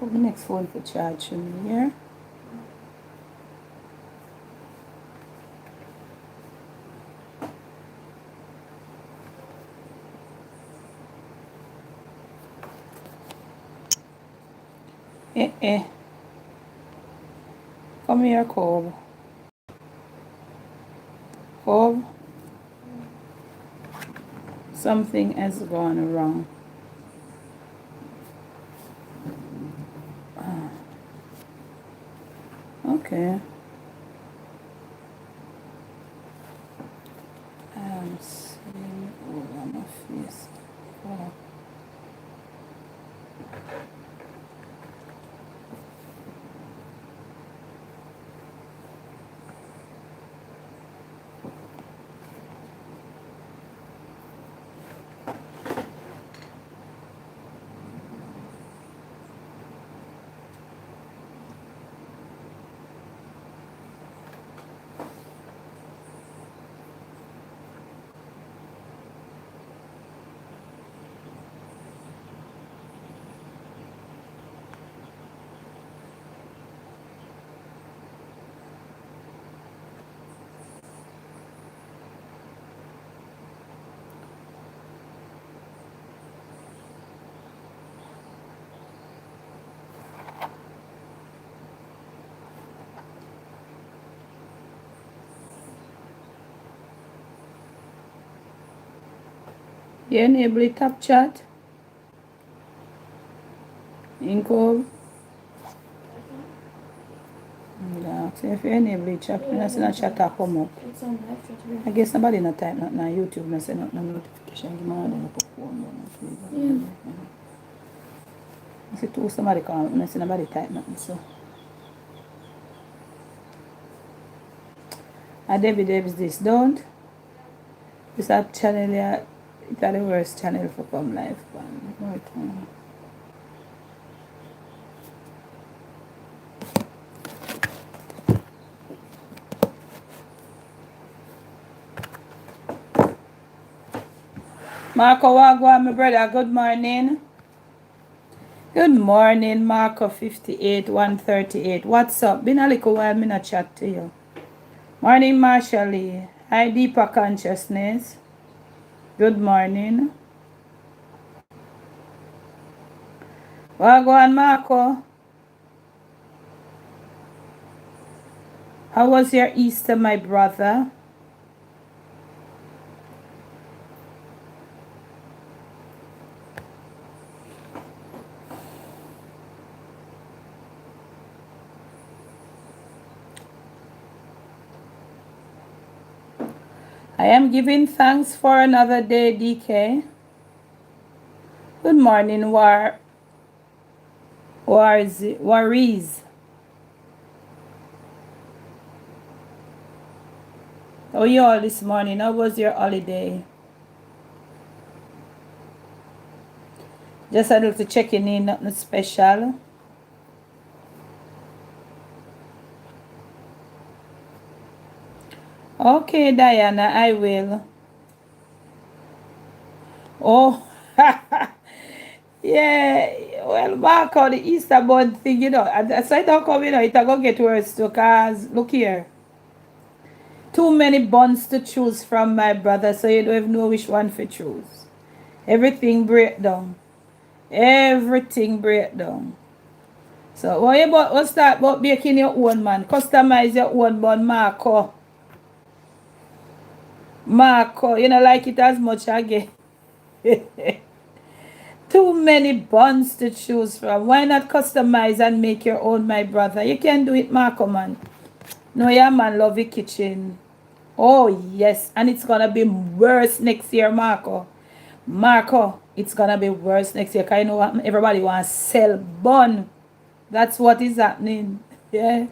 Put the next phone for charge in here. Come here, Cobb. Cobb. Something has gone wrong. Okay. I'm seeing all on my face. Oh. You enable the top chat in Cobb. Yeah, so if you enable the chat, I see no chat come up. I guess nobody not type nothing on YouTube, no say no notification. Give me one of the phone. I see two somebody call me, I see nobody type nothing, so. Debbie Debs this, don't. This app channel here, it's the worst channel for come live. Right. Marco Wagwan, my brother, good morning. Good morning, Marco 58 138. What's up? Been a little while, me not chat to you. Morning, Marsha Lee. Hi, Deeper Consciousness. Good morning. Wagwan, Marco. How was your Easter, my brother? I am giving thanks for another day, DK. Good morning, Wariz. How are you all this morning? How was your holiday? Just a little checking in, nothing special. Okay, Diana, I will. Oh, yeah. Well, mark out the Easter bun thing, you know. And so it don't come, you know, it'll go get worse too, because look here. Too many buns to choose from, my brother, so you don't even know which one to choose. Everything break down. Everything break down. So what you about to start about making your own, man? Customize your own bun, Marco. Marco, you know, like it as much again. Too many buns to choose from. Why not customize and make your own, my brother? You can do it, Marco, man. No, yeah, man, love your kitchen. Oh, yes. And it's going to be worse next year, Marco. Marco, it's going to be worse next year. Because you know what? Everybody wants to sell bun. That's what is happening. Yeah.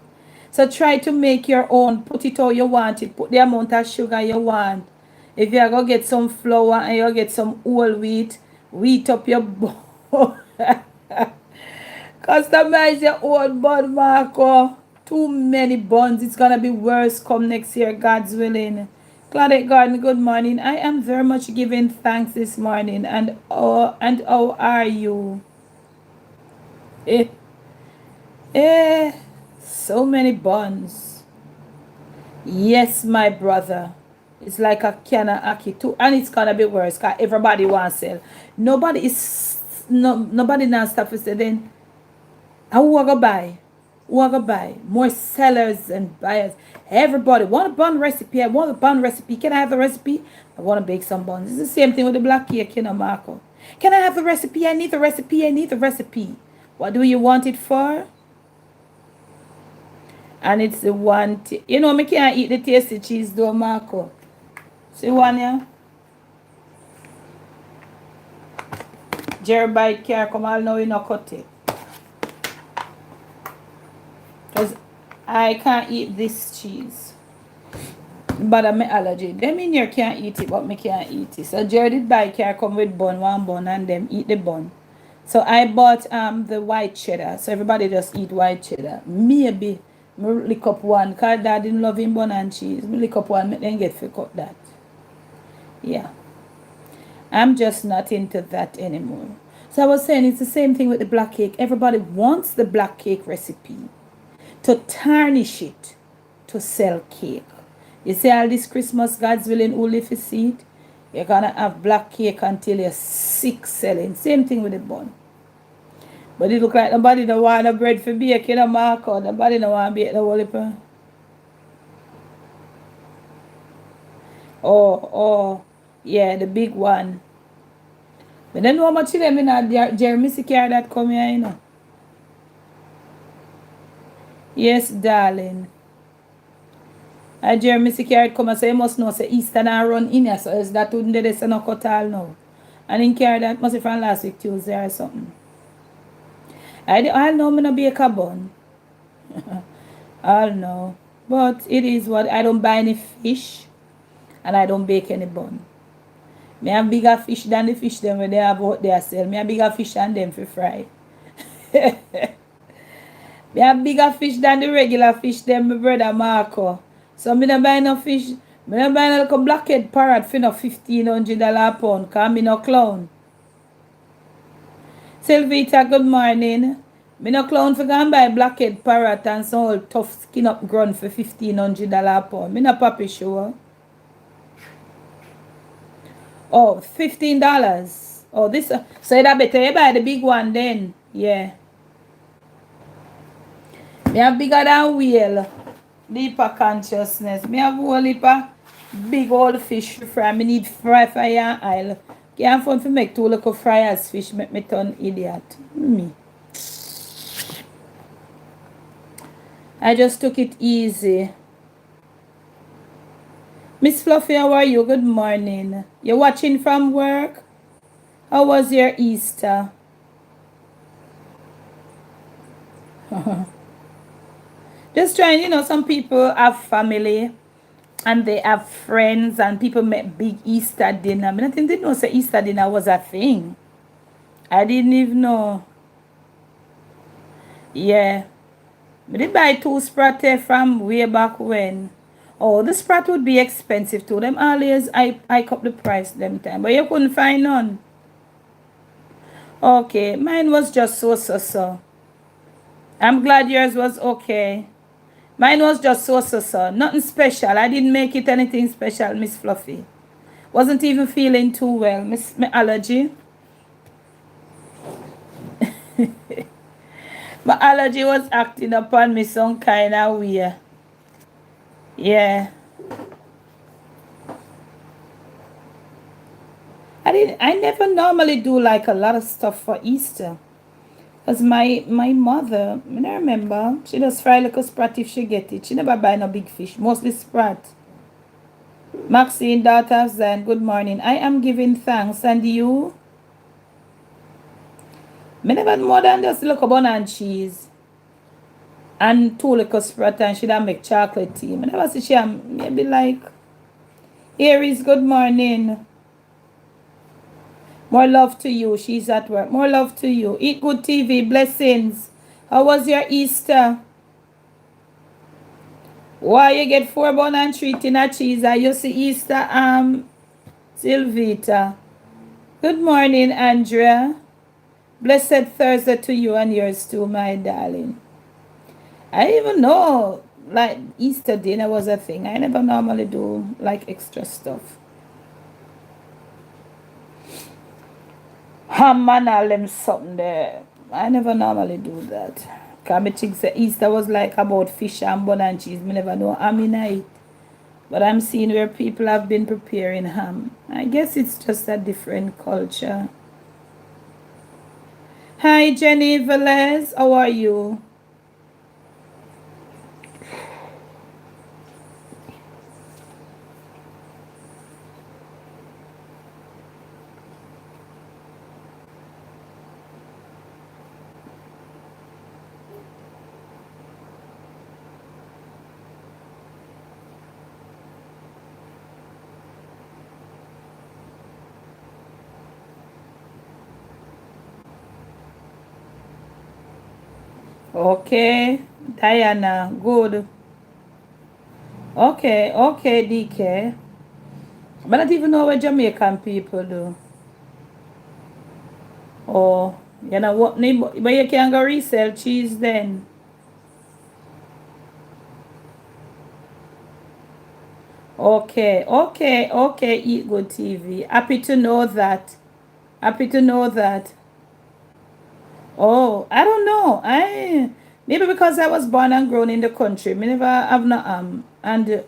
So try to make your own. Put it how you want it. Put the amount of sugar you want. If you go get some flour and you get some whole wheat, wheat up your bun. Customize your own bun, Marco. Too many buns. It's going to be worse come next year, God's willing. Claudette Garden, good morning. I am very much giving thanks this morning. And how are you? Eh? Eh, so many buns. Yes, my brother. It's like a can of ackee too, and it's gonna be worse because everybody wants sell. Nobody is nobody now stop to say then. I want to buy. Want to buy more sellers and buyers. Everybody want a bun recipe. I want a bun recipe. Can I have the recipe? I want to bake some buns. It's the same thing with the black cake, you know, Marco. Can I have the recipe? I need the recipe. I need the recipe. What do you want it for? And it's the one, you know, me can't eat the tasty cheese though, Marco. See one, yeah? Jerry bite care come all now you know cut it. Because I can't eat this cheese. But I'm allergy. Them in here can't eat it, but me can't eat it. So Jerry did buy care come with bun, one bun, and them eat the bun. So I bought the white cheddar. So everybody just eat white cheddar. Maybe me lick up one. Cause dad didn't love him bun and cheese. Me lick up one, then get to cut that. Yeah. I'm just not into that anymore. So I was saying it's the same thing with the black cake. Everybody wants the black cake recipe to tarnish it to sell cake. You see all this Christmas, God's willing, only if you see it, you're gonna have black cake until you're sick selling. Same thing with the bun. But it look like nobody don't want no bread for bake, you know, Marco. Nobody don't want to bake the whole heap. Oh, yeah, the big one. But then how much of them in a Jeremy Secure that come here, you know. Yes, darling. Jeremy Secure come and say, you must know, say Easter now run in here, so is that wouldn't they say no cut all now. And in care that must be from last week Tuesday or something. I know me no bake a bun. I don't know. But it is what I don't buy any fish and I don't bake any bun. Me have bigger fish than the fish them when they have out there sell. Me have bigger fish than them for fry. Me have bigger fish than the regular fish them, my brother Marco. So me no buy no fish. Me no buy no little blackhead parrot for no $1,500 a pound. Cause me no clown. Sylvita, good morning. Me no clown for go and buy blackhead parrot and some old tough skin up grunt for $1,500 a pound. Me no papi sure. Oh, $15. Oh, this. So that better you buy the big one then. Yeah. Me have bigger than whale. Deeper consciousness. Me have whole heap of big old fish fry. Me need fry and oil. Can't fun to make two little fryers fish make me turn idiot. Me. I just took it easy. Miss Fluffy, how are you? Good morning. You watching from work? How was your Easter? Just trying, you know, some people have family and they have friends and people make big Easter dinner. I mean, I didn't know say Easter dinner was a thing. I didn't even know. Yeah. I did buy 2 sprat from way back when. Oh, the sprat would be expensive too. Them always I up the price them time. But you couldn't find none. Okay. Mine was just so. I'm glad yours was okay. Mine was just so. Nothing special. I didn't make it anything special, Miss Fluffy. Wasn't even feeling too well. My allergy. My allergy was acting upon me some kind of way. Yeah. I never normally do like a lot of stuff for Easter. Because my mother, I remember, she does fry like a sprat if she get it. She never buy no big fish, mostly sprat. Maxine, daughter of Zion, good morning. I am giving thanks. And you? I never more than just look bun and cheese. And 2 little sprat and she don't make chocolate tea. I never see she maybe like, Aries, good morning. More love to you. She's at work. More love to you. Eat good TV. Blessings. How was your Easter? Why you get 4 bun and 3 tin of cheese? And you see Easter, Sylvita. Good morning, Andrea. Blessed Thursday to you and yours too, my darling. I even know like Easter dinner was a thing. I never normally do like extra stuff. Ham and all them something there. I never normally do that. Cause me think say Easter was like about fish and bun and cheese. Me never know ham in it. But I'm seeing where people have been preparing ham. I guess it's just a different culture. Hi Jenny Velez, how are you? Okay, Diana, good. Okay, okay, DK. But I don't even know what Jamaican people do. Oh, you know what? But you can go resell cheese then. Okay, okay, okay, Eat Good TV. Happy to know that. Happy to know that. Oh, I don't know. I maybe because I was born and grown in the country. Me never have no and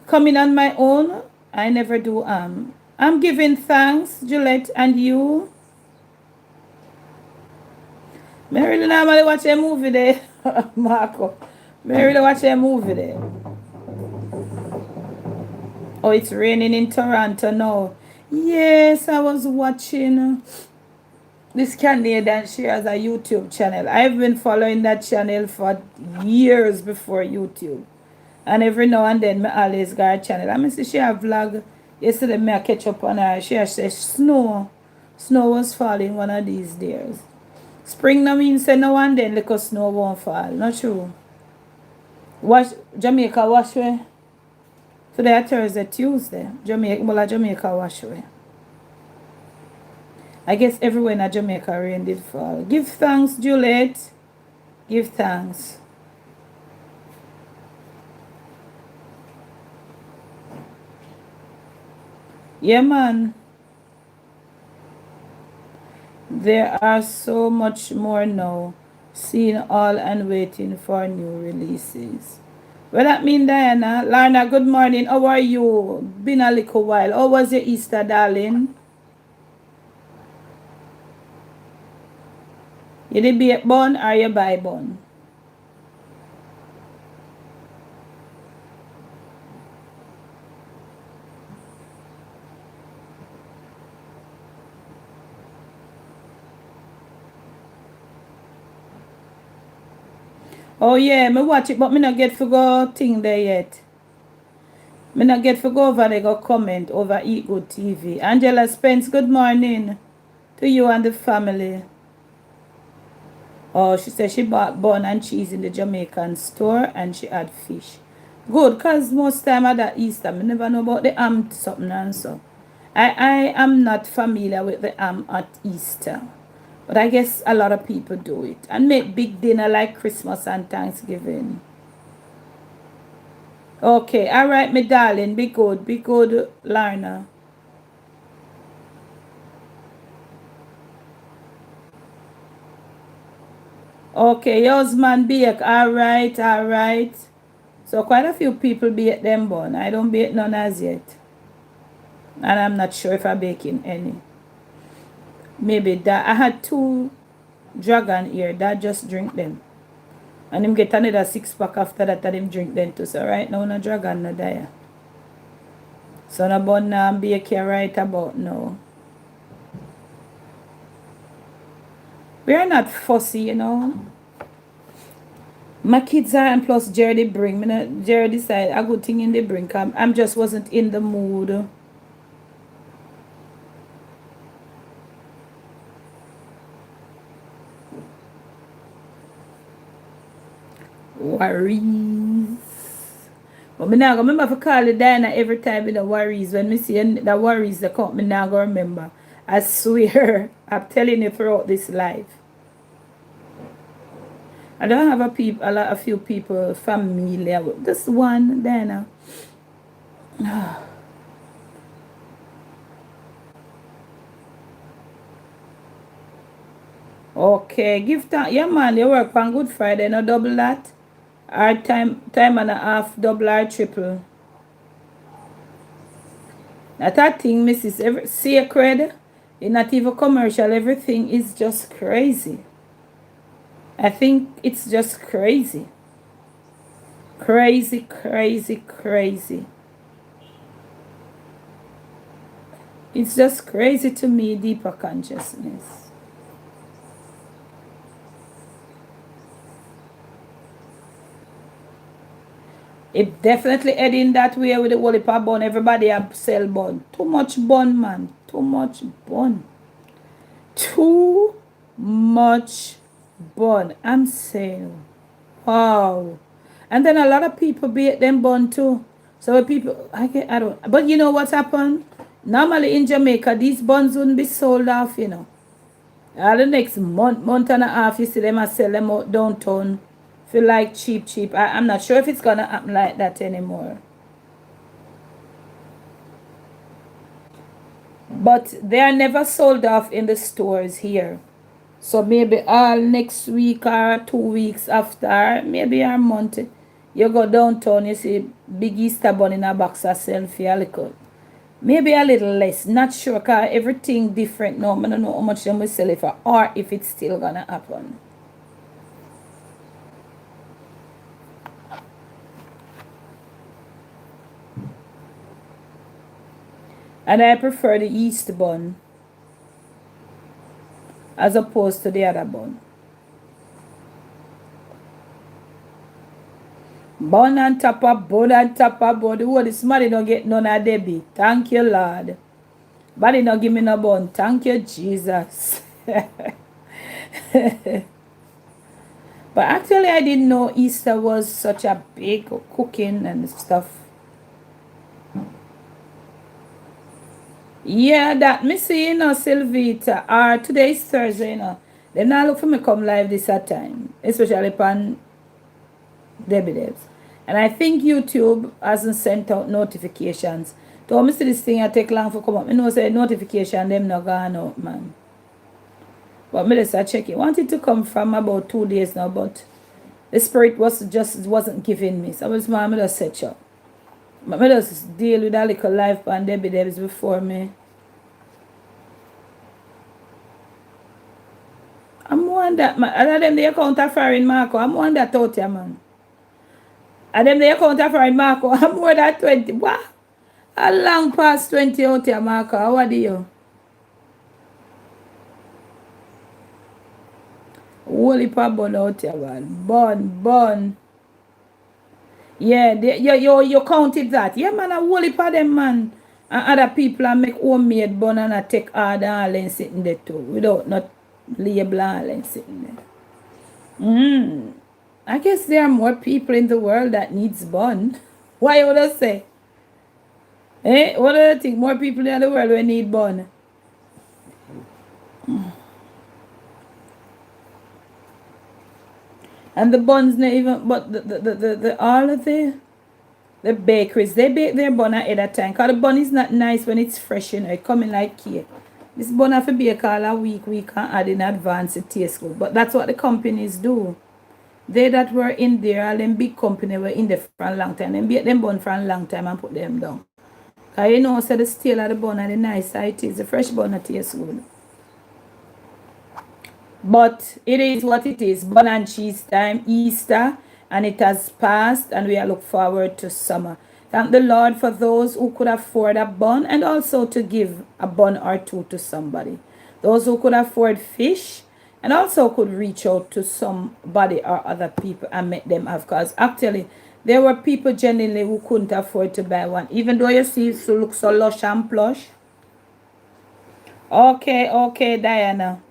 coming on my own, I never do I'm giving thanks, Juliet, and you. Me really normally watch a movie there, Marco. Me really watch a movie there. Oh, it's raining in Toronto now. Yes, I was watching this Canadian. She has a YouTube channel. I've been following that channel for years before YouTube. And every now and then, I always got a channel. I mean, see, she have vlog. Yesterday, me I catch up on her. She says snow. Snow was falling one of these days. Spring no mean say no one then because snow won't fall. Not true. Wash Jamaica wash way. Today Thursday, Tuesday. Jamaica wash way. I guess everywhere in Jamaica rain did fall. Give thanks, Juliet. Give thanks. Yeah, man. There are so much more now. Seeing all and waiting for new releases. Well, that mean Diana. Lana, good morning. How are you? Been a little while. How was your Easter, darling? You did be born or you buy born? Oh yeah, me watch it, but me not get to go thing there yet. Me not get to go over there go comment over Eat Good TV. Angela Spence, good morning to you and the family. Oh, she said she bought bun and cheese in the Jamaican store and she had fish. Good, cause most time at that Easter, me never know about the ham something and so. I am not familiar with the ham at Easter. But I guess a lot of people do it. And make big dinner like Christmas and Thanksgiving. Okay, all right, my darling. Be good, Larna. Okay, yours man bake. All right, all right. So quite a few people bake them bun. I don't bake none as yet. And I'm not sure if I'm baking any. Maybe that I had two dragon here that just drink them. And him get another 6 pack after that and him drink them too. So right now no dragon no die. So no bun now bake here right about now. We are not fussy, you know. My kids are and plus Jerry bring me. Jerry decide a good thing in the bring. I'm just wasn't in the mood. Worries. But me now remember to call the Diana every time with the worries. When me see the worries that come, me now go remember. I swear, I'm telling you throughout this life. I don't have a few people familiar with this one, then. Okay, give time. Yeah, man, you work on Good Friday, no double that. Or time and a half, double or triple. That thing, Mrs. Sacred. It's not even commercial. Everything is just crazy. I think it's just crazy. Crazy, crazy, crazy. It's just crazy to me, deeper consciousness. It definitely heading that way with the whole heap of bun. Everybody have sell bun. Too much bun, man. Too much bun. Too much bun. I'm saying, wow. And then a lot of people bake them bun too. So people, I don't. But you know what's happened? Normally in Jamaica, these buns wouldn't be sold off, you know. The next month and a half, you see them and sell them out downtown. Feel like cheap. I'm not sure if it's gonna happen like that anymore. But they are never sold off in the stores here. So maybe all next week or 2 weeks after, maybe a month, you go downtown, you see big Easter bun in a box of sell for a little. Maybe a little less. Not sure, because everything different now. I don't know how much them will sell it for or if it's still gonna happen. And I prefer the Easter bun as opposed to the other bun. Bun on top of bun on top of bun. Oh, this money don't get none of Debbie. Thank you, Lord. Body not give me no bun. Thank you, Jesus. But actually, I didn't know Easter was such a big cooking and stuff. Yeah, that me see, Sylvita. Today is Thursday, Then I look for me come live this at time. Especially upon Debbie Debs. And I think YouTube hasn't sent out notifications. So I see this thing I take long for come up. I know say notification them not gone out, man. But me just check it. Wanted to come from about 2 days now, but the spirit wasn't giving me. So I was man, I just set up. But I just deal with a little life and Debbie Debs before me. I'm one that man. Other than the account of foreign Marco, I'm one that out here, man. And them the account of foreign Marco, I'm more than 20. What? A long past 20 out here, Marco. How are you? Holy pa bun out here, man. Bun. Yeah, you counted that. Yeah, man, a holy pa them, man. And other people are make homemade bun and I take order and sitting there too. Without not label and sitting there. I guess there are more people in the world that needs bun. Why would I say? What do you think? More people in the world will need bun. And the buns not even, but the all of the bakeries, they bake their bun ahead of time. Because the bun is not nice when it's fresh, It coming like cake. This bun have to bake all a week and add in advance, it tastes good. But that's what the companies do. They that were in there, all them big company were in there for a long time. They bake them bun for a long time and put them down. Because so the stale of the bun and the nice it is. The fresh bun that tastes good. But it is what it is. Bun and cheese time, Easter, and it has passed, and we are look forward to summer. Thank the Lord for those who could afford a bun and also to give a bun or two to somebody. Those who could afford fish and also could reach out to somebody or other people and make them have. Because actually, there were people genuinely who couldn't afford to buy one. Even though you see it looks so lush and plush. Okay, Diana.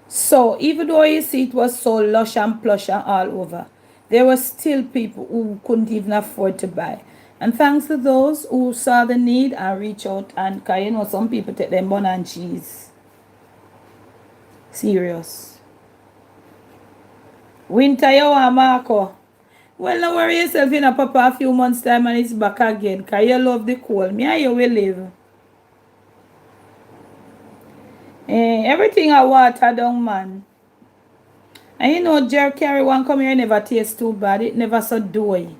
So, even though you see it was so lush and plush and all over, there were still people who couldn't even afford to buy. And thanks to those who saw the need and reach out, and some people take them bun and cheese serious. Winter you want, Marco? Well, no worry yourself in a papa a few months time and it's back again. Because you love the cold. Me and you will live. Everything I water down, man. And you know, Jerry Carey one come here never taste too bad. It never so doughy.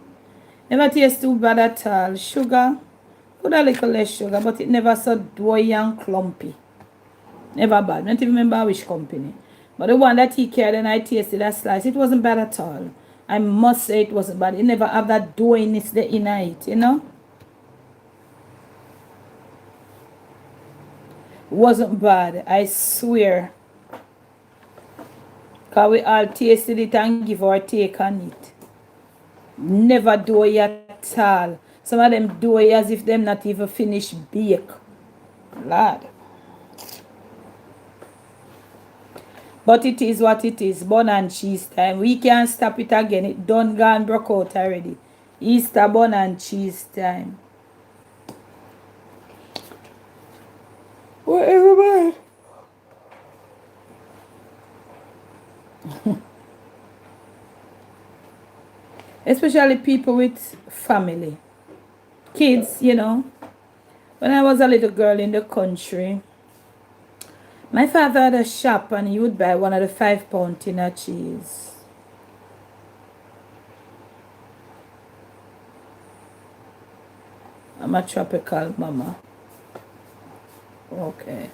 Never taste too bad at all. Sugar, put a little less sugar, but it never so doughy and clumpy. Never bad. I don't even remember which company. But the one that he carried and I tasted that slice, it wasn't bad at all. I must say it wasn't bad. It never have that doughiness there in it, you know? It wasn't bad, I swear. Because we all tasted it and give our take on it. Never doughy at all. Some of them doughy as if them not even finished bake. Lord. But it is what it is. Bun and cheese time. We can't stop it again. It done gone broke out already. Easter bun and cheese time. Whatever, man. Especially people with family. Kids, you know. When I was a little girl in the country, my father had a shop and he would buy one of the 5 pound tin of cheese. I'm a tropical mama. Okay.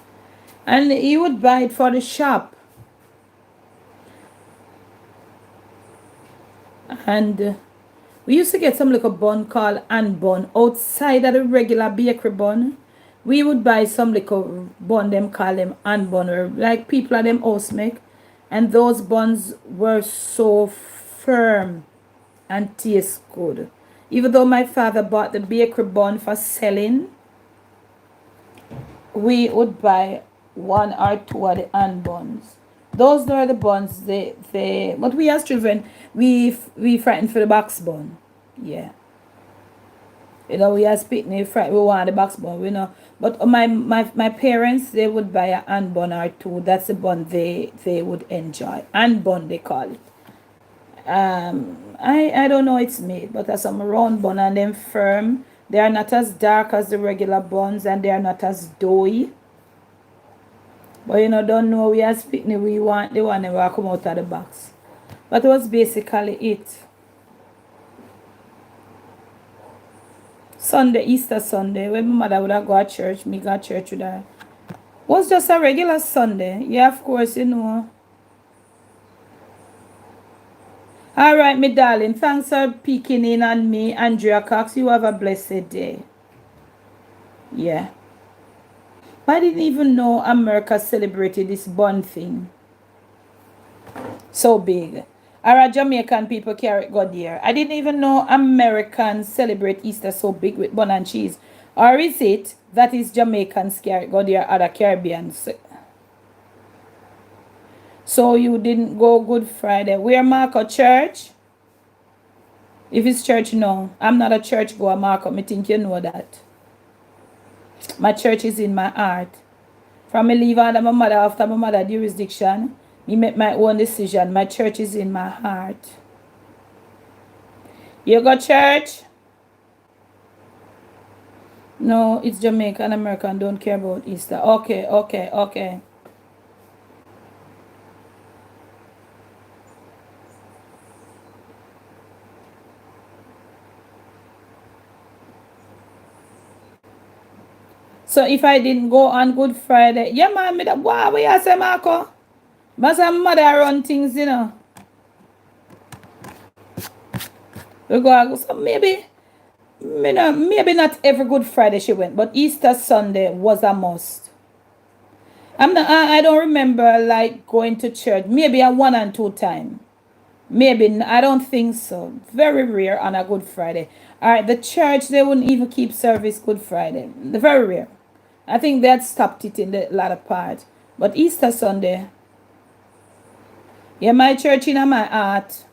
And he would buy it for the shop. And we used to get some little bun called and bun outside of the regular bakery bun. We would buy some little bun, them call them and bun, or like people at them house make. And those buns were so firm and taste good. Even though my father bought the bakery bun for selling, we would buy one or two of the and buns. Those were the buns but we as children we frightened for the box bun. Yeah. You know, we as picnic frightened we want the box bun, you know. But my parents, they would buy a and bun or two. That's the bun they would enjoy. And bun they call it. I don't know it's made, but there's some round bun and them firm. They are not as dark as the regular buns and they are not as doughy. But you know, don't know we as picnic we want the one never come out of the box. But it was basically it. Sunday, Easter Sunday, when my mother would have go to church, me go to church with her. Was just a regular Sunday. Yeah, of course, you know. Alright, my darling. Thanks for peeking in on me, Andrea Cox. You have a blessed day. Yeah. I didn't even know America celebrated this bun thing. So big. Our Jamaican people carry it go there. I didn't even know Americans celebrate Easter so big with bun and cheese. Or is it that is Jamaicans carry it go there, other Caribbeans? So you didn't go Good Friday. Where Marco church? If it's church, no. I'm not a church goer, Marco. I think you know that. My church is in my heart. From me leave under my mother after my mother jurisdiction, me make my own decision. My church is in my heart. You go church? No, it's Jamaican American. Don't care about Easter. Okay. So if I didn't go on Good Friday, yeah man, me that wow, what you say, Marco? But some mother run things, you know. We go so maybe maybe not every Good Friday she went, but Easter Sunday was a must. I don't remember like going to church. Maybe a one and two time. Maybe I don't think so. Very rare on a Good Friday. All right, the church they wouldn't even keep service Good Friday. Very rare. I think they had stopped it in the latter part. But Easter Sunday, yeah, my church in my heart.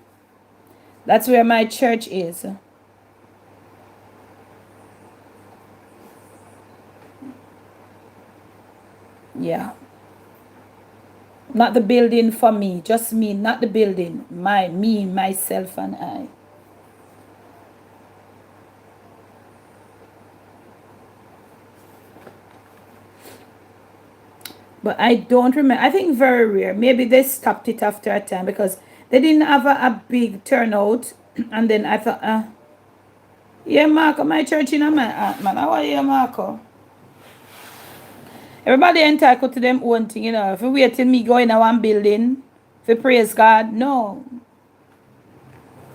That's where my church is. Yeah. Not the building for me, just me, not the building. Me, myself, and I. But I don't remember. I think very rare. Maybe they stopped it after a time because they didn't have a big turnout. And then I thought, yeah, Marco, my church in my aunt, man. How are you, Marco? Everybody entitled to them own thing, you know. If you wait till me go in a one building, if you praise God, no.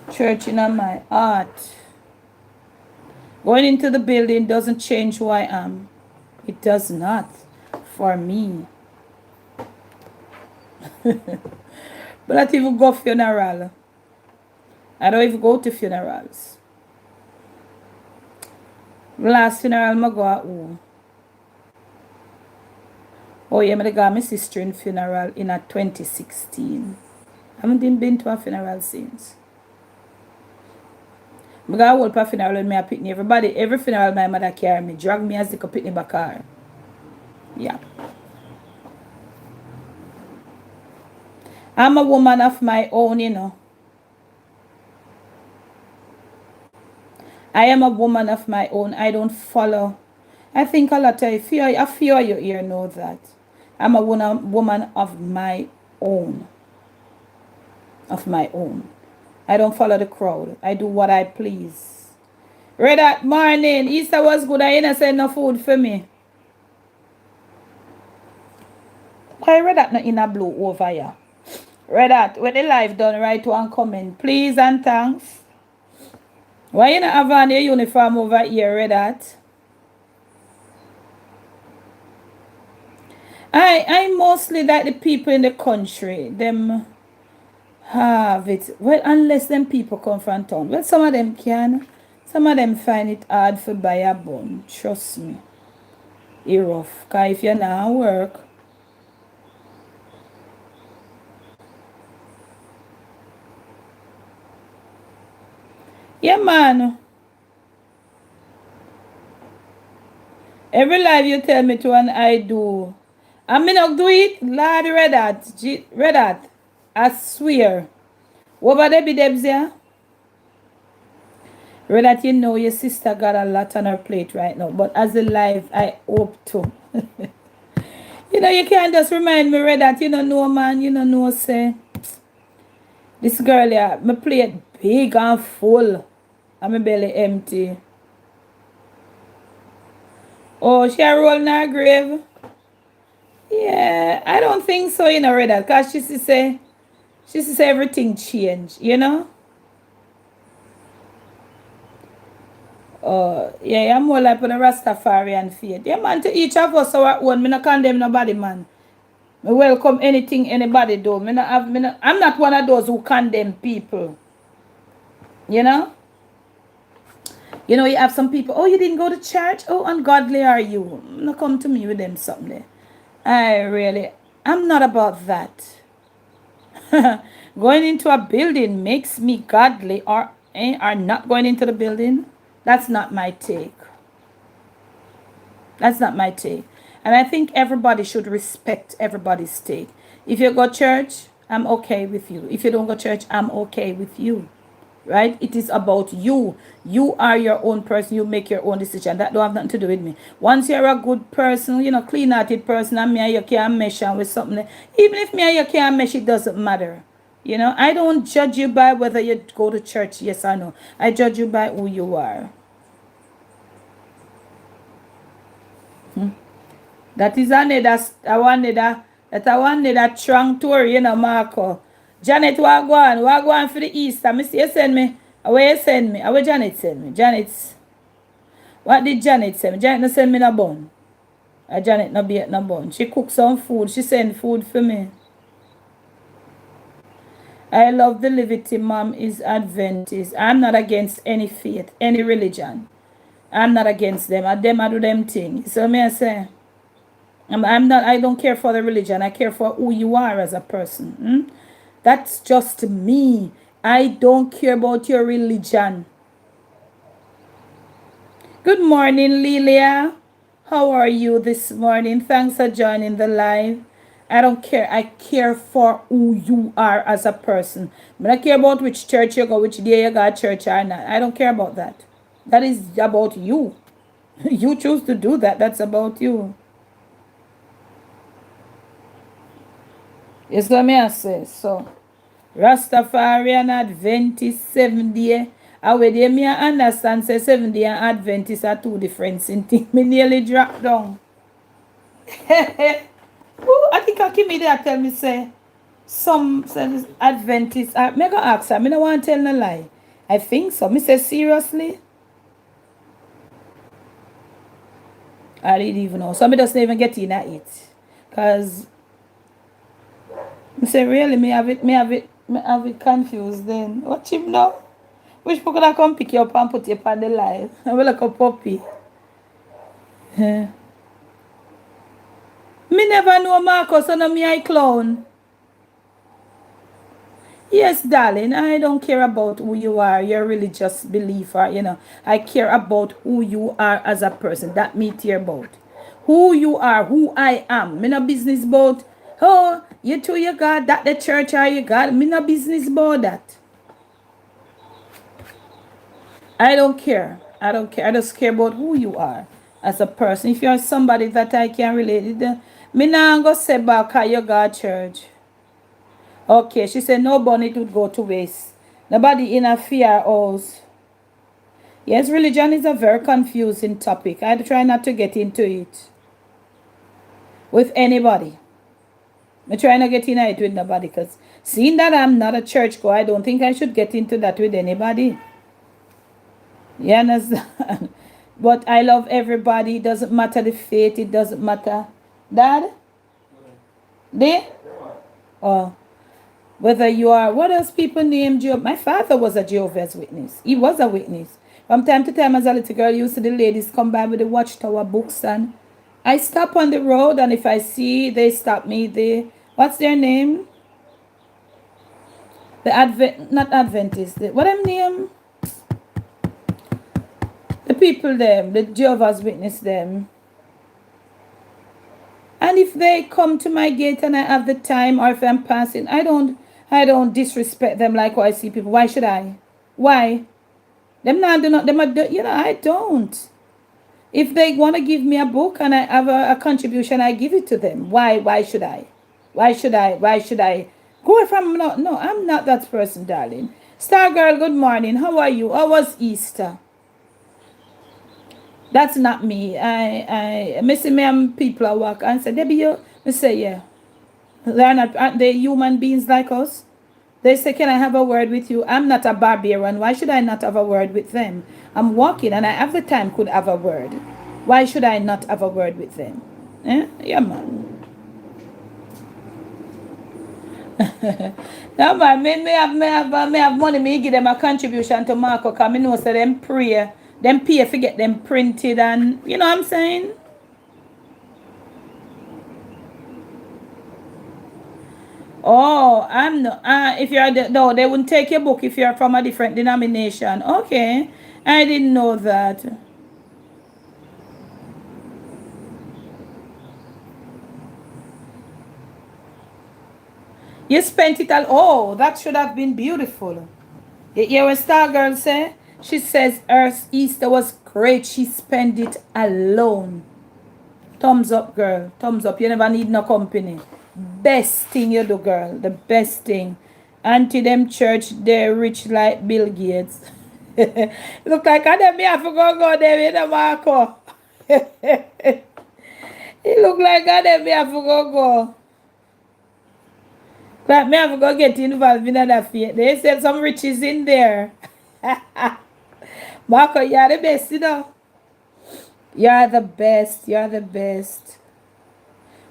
Church in my heart. Going into the building doesn't change who I am. It does not for me. But I don't even go funeral. I don't even go to funerals. Last funeral I go at home. Oh yeah, I got my sister in funeral in a 2016. I haven't been to a funeral since. I got a whole funeral when I pick me. Every funeral my mother carry me, drag me as they could pick me back car. Yeah. I'm a woman of my own, you know. I am a woman of my own. I don't follow. I think a lot of fear you here know that. I'm a woman of my own. Of my own. I don't follow the crowd. I do what I please. Red at morning. Easter was good. I ain't send no food for me. Why red at not in a blue over here? Red at when the live done, write one comment. Please and thanks. Why you not have on your uniform over here, Red Hat? I mostly like the people in the country. Them have it. Well, unless them people come from town. Well, some of them can. Some of them find it hard to buy a bun. Trust me. It's rough. Because if you're not work, yeah, man. Every live you tell me to and I do. I may not do it. Lord, Red Hat. Red Hat. I swear. Over there be Debs here? Red Hat, you know your sister got a lot on her plate right now. But as a live, I hope to. You know, you can't just remind me, Red Hat. You don't know, man. You don't know, say. This girl here, my plate big and full. And my belly empty. Oh, she a roll in her grave? Yeah, I don't think so, you know, Red Hat. Because she say everything change, you know? Yeah, I'm more like on a Rastafarian faith. Yeah, man, to each of us our own. Me not condemn nobody, man. Me welcome anything anybody do. I'm not one of those who condemn people. You know? You know, you have some people, oh, you didn't go to church? Oh, ungodly are you? No, come to me with them something. I'm not about that. Going into a building makes me godly or not going into the building. That's not my take. That's not my take. And I think everybody should respect everybody's take. If you go to church, I'm okay with you. If you don't go to church, I'm okay with you. Right? It is about you. You are your own person. You make your own decision. That don't have nothing to do with me. Once you're a good person, you know, clean-hearted person, and me and you can't mesh with something. Even if me and you can't mesh, it doesn't matter. You know, I don't judge you by whether you go to church, yes or no. I judge you by who you are. That is another strong tour, you know, Marco. Janet, what go on for the Easter? Miss, you send me. Where you send me? Where Janet send me? What did Janet send me? Janet no send me no bun. Janet no bake no bun. She cook some food. She send food for me. I love the Liberty Mom is Adventist. I'm not against any faith, any religion. I'm not against them. I do them thing. So me I say, I don't care for the religion. I care for who you are as a person. That's just me. I don't care about your religion. Good morning, Lilia. How are you this morning? Thanks for joining the live. I don't care. I care for who you are as a person. I don't care about which church you go, which day you go to church or not. I don't care about that. That is about you. You choose to do that. That's about you. It's what me I say. So, Rastafarian Adventist 7 day. I would me understand say 7 day and Adventist are two different things. Me nearly dropped down. Ooh, I think Akimi there tell me say some say Adventist. Me go ask her. Me no want to tell no lie. I think so. Me say seriously. I didn't even know. So me doesn't even get in at it. Cause me say really me have it confused then. Watch him now. Which people could I come pick you up and put you up on the line? I will like a puppy. Me never know Marcus, so no me I clown. Yes, darling, I don't care about who you are, your religious belief, or I care about who you are as a person. That me care about. Who you are, who I am. Me no business about, oh, you too, you God, that the church are you God. Me no business about that. I don't care. I don't care. I just care about who you are as a person. If you're somebody that I can relate with, me nah go say back how you got church. Okay, she said no bonnet would go to waste. Nobody in a fear house. Yes, religion is a very confusing topic. I try not to get into it with anybody. I try not to get into it with nobody because seeing that I'm not a church goer, I don't think I should get into that with anybody. You understand? But I love everybody. It doesn't matter the faith. It doesn't matter. Dad? They? Oh. Whether you are, what else people name Jehovah? My father was a Jehovah's Witness. He was a witness. From time to time as a little girl, used to the ladies come by with the Watchtower books and I stop on the road and if I see they stop me, what's their name? Not Adventist. What them name? The people them, the Jehovah's Witness them. And if they come to my gate and I have the time or if I'm passing, I don't disrespect them like how I see people. Why should I? Why? I don't. If they want to give me a book and I have a contribution, I give it to them. Why should I? Why should I? Go from, no, I'm not that person, darling. Star Girl, good morning. How are you? How was Easter? That's not me. I see me people at work and say, Debbie, I say, yeah. Aren't they human beings like us? They say, can I have a word with you? I'm not a barbarian. Why should I not have a word with them? I'm walking and I have the time could have a word. Why should I not have a word with them? Yeah, man. No, man, me have money, me give them a contribution to Marco, because I know so them pray, them pay to get them printed and, you know what I'm saying? Oh, I'm not. If you're no, they wouldn't take your book if you're from a different denomination. Okay, I didn't know that. You spent it all. Oh, that should have been beautiful. You hear what Star Girl say? She says her Easter was great. She spent it alone. Thumbs up, girl. Thumbs up. You never need no company. Best thing you do, girl. The best thing. Auntie them church, they're rich like Bill Gates. Look like I them me have to go there with the Marco. It look like I them me have to go. Like me have to go get involved in that faith. They said some riches in there. Marco, you're the best, you know. You're the best. You're the best.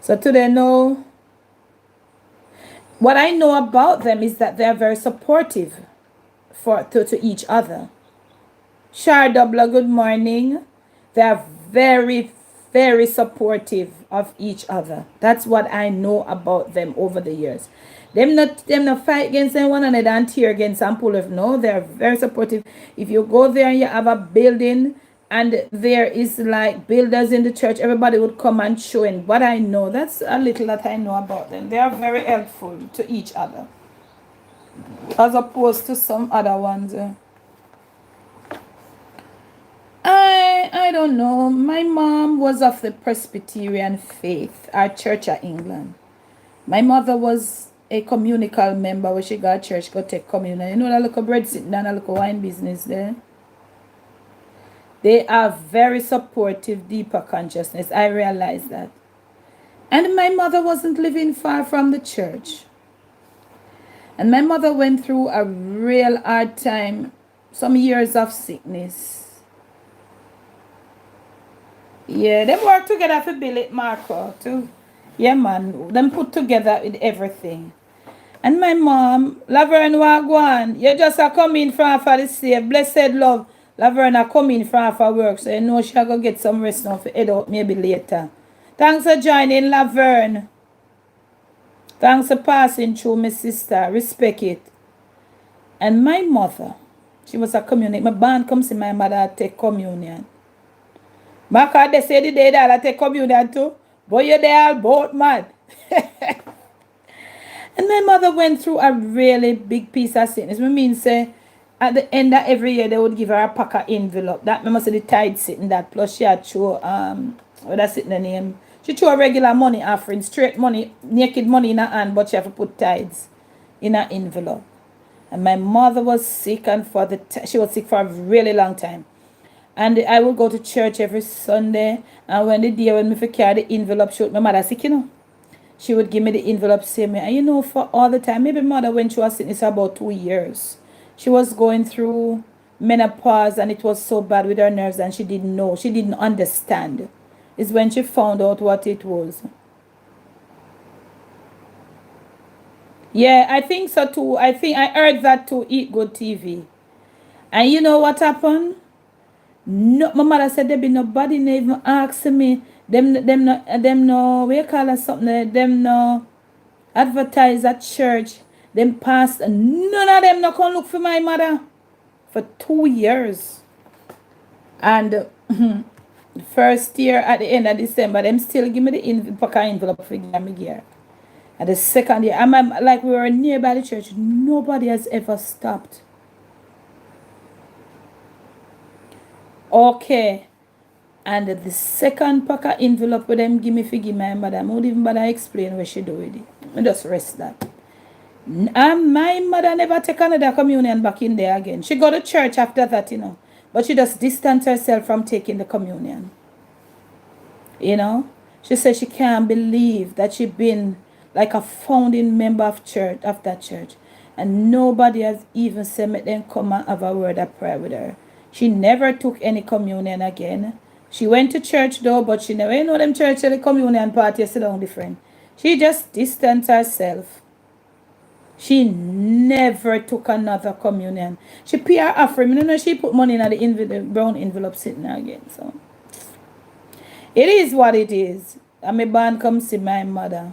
So today, know what I know about them is that they're very supportive to each other. Shar Dubla, good morning. They're very, very supportive of each other. That's what I know about them over the years. Them not fight against one another and tear against and pull off. No, they're very supportive. If you go there and you have a building, and there is like builders in the church. Everybody would come and show in what I know. That's a little that I know about them. They are very helpful to each other, as opposed to some other ones. I don't know. My mom was of the Presbyterian faith, our Church of England. My mother was a communical member when she got church, go take communion. You know that little bread sitting down, a little wine business there. They are very supportive, deeper consciousness. I realize that. And my mother wasn't living far from the church. And my mother went through a real hard time, some years of sickness. Yeah, they work together for build it, Marco, too. Yeah, man. Them put together with everything. And my mom, Laverne Wagwan, you just a come in from for the save. Blessed love. Laverne a come in from for work, so you know she a go get some rest now for head out maybe later. Thanks for joining, Laverne. Thanks for passing through, my sister. Respect it. And my mother, she was a communion. My band comes to my mother take communion. Mark, they say the day that I take communion too. Boy, you're there both mad. And my mother went through a really big piece of sickness. I mean, say, at the end of every year, they would give her a pack of envelope. That, I must say, the tithe sitting that. Plus, she had throw, what that's it, the name? She threw a regular money offering, straight money, naked money in her hand, but she have to put tithes in her envelope. And my mother was sick, and she was sick for a really long time. And I would go to church every Sunday, and when the day when me carry the envelope, she would, my mother sick, you know. She would give me the envelope, say me, and you know, for all the time, maybe mother went through a sickness about 2 years. She was going through menopause, and it was so bad with her nerves, and she didn't know, she didn't understand. It's when she found out what it was. Yeah, I think so too. I think I heard that too, Eat Good TV. And you know what happened? No, my mother said there be nobody even asking me. Them no, we call it something. Them no advertise at church. Them pastor, none of them no come look for my mother for 2 years. And first year at the end of December, them still give me the envelope for me gear. And the second year, I'm like we were nearby the church. Nobody has ever stopped. Okay. And the second pack of envelope with them give me for my mother. I won't even bother explain what she do with it. I just rest that. And my mother never take another communion back in there again. She go to church after that, you know. But she just distanced herself from taking the communion. You know? She said she can't believe that she been like a founding member of that church. And nobody has even said make them come and have a word of prayer with her. She never took any communion again. She went to church though, but she never, you know them church at the communion party, sit down different. She just distanced herself. She never took another communion. She pay her offering. You know, she put money in the brown envelope sitting there again. So it is what it is. And my band comes see my mother.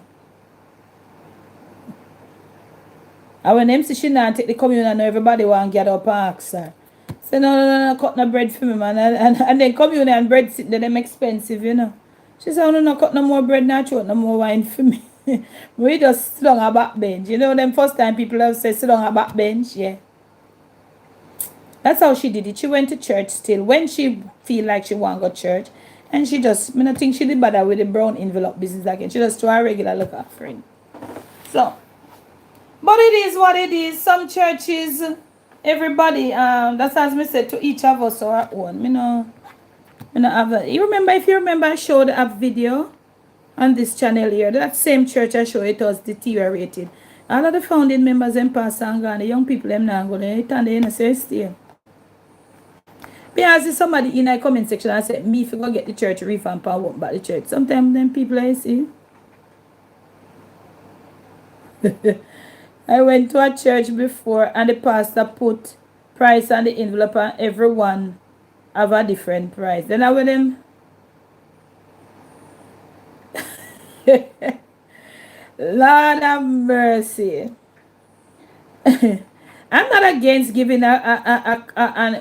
And when them see she not take the communion, everybody want to get up and ask her. Say, no, cut no bread for me, man. And then communion and bread sitting there, them expensive, you know. She said, no, cut no more bread, not no more wine for me. We just sit on a back bench. You know, them first time people have said sit on a back bench, yeah. That's how she did it. She went to church still. When she feel like she want to go to church, and she just, I don't think she did bother with the brown envelope business again. She just do a regular look offering. So, but it is what it is. Some churches, everybody, that's as me said, to each of us our own. If you remember, I showed a video on this channel here. That same church I showed, it was deteriorated. All of the founding members and pastors and gone, the young people them now go there, and they say stay. Because if somebody in the comment section and said, me if you go get the church refund and walk back the church. Sometimes them people I see. I went to a church before and the pastor put price on the envelope and everyone have a different price. Then I with them. Lord have mercy. I'm not against giving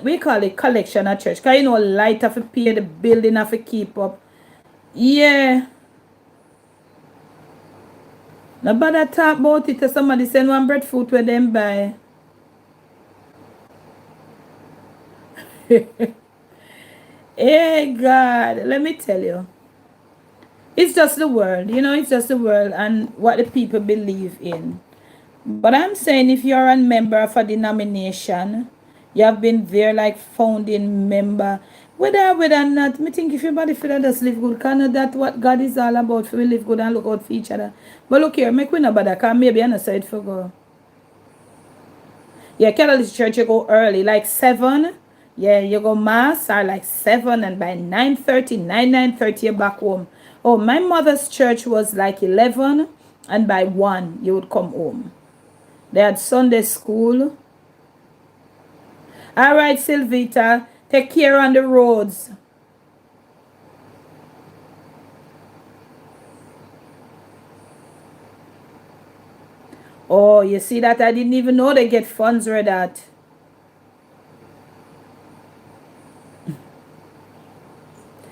we call it collection at church. Cause you know light have to pay, the building have to keep up. Yeah. Nobody talk about it. Somebody send one breadfruit where them buy. Hey God, let me tell you. It's just the world, it's just the world and what the people believe in. But I'm saying if you're a member of a denomination, you have been there like founding member, whether or not, me think if everybody feel just live good, kind that what God is all about, for we live good and look out for each other. But look here, make we no bother, cause maybe I know side for go. Yeah, Catholic church you go early, like 7. Yeah, you go mass are like 7 and by 9:30, 9:30 you're back home. Oh, my mother's church was like 11 and by 1 you would come home. They had Sunday school. All right, Sylvita, take care on the roads. Oh, you see that? I didn't even know they get funds for that.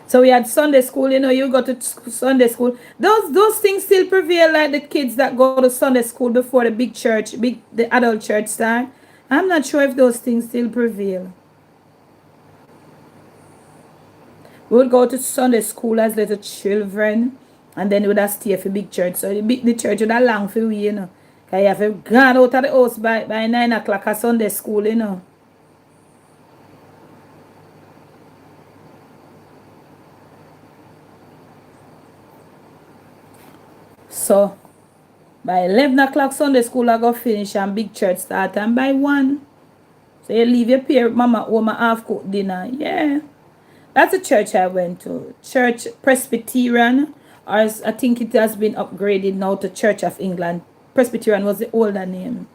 So we had Sunday school, you go to Sunday school. Those things still prevail, like the kids that go to Sunday school before the big church, the adult church start. I'm not sure if those things still prevail. We would go to Sunday school as little children, and then we would have stay for big church. So the church would have long for we. Because you have to gone out of the house by 9 o'clock at Sunday school. So by 11 o'clock Sunday school I go finish and big church start and by 1. So you leave your parent mama home and half cook dinner. Yeah. That's the church I went to. Church Presbyterian, or I think it has been upgraded now to Church of England. Presbyterian was the older name.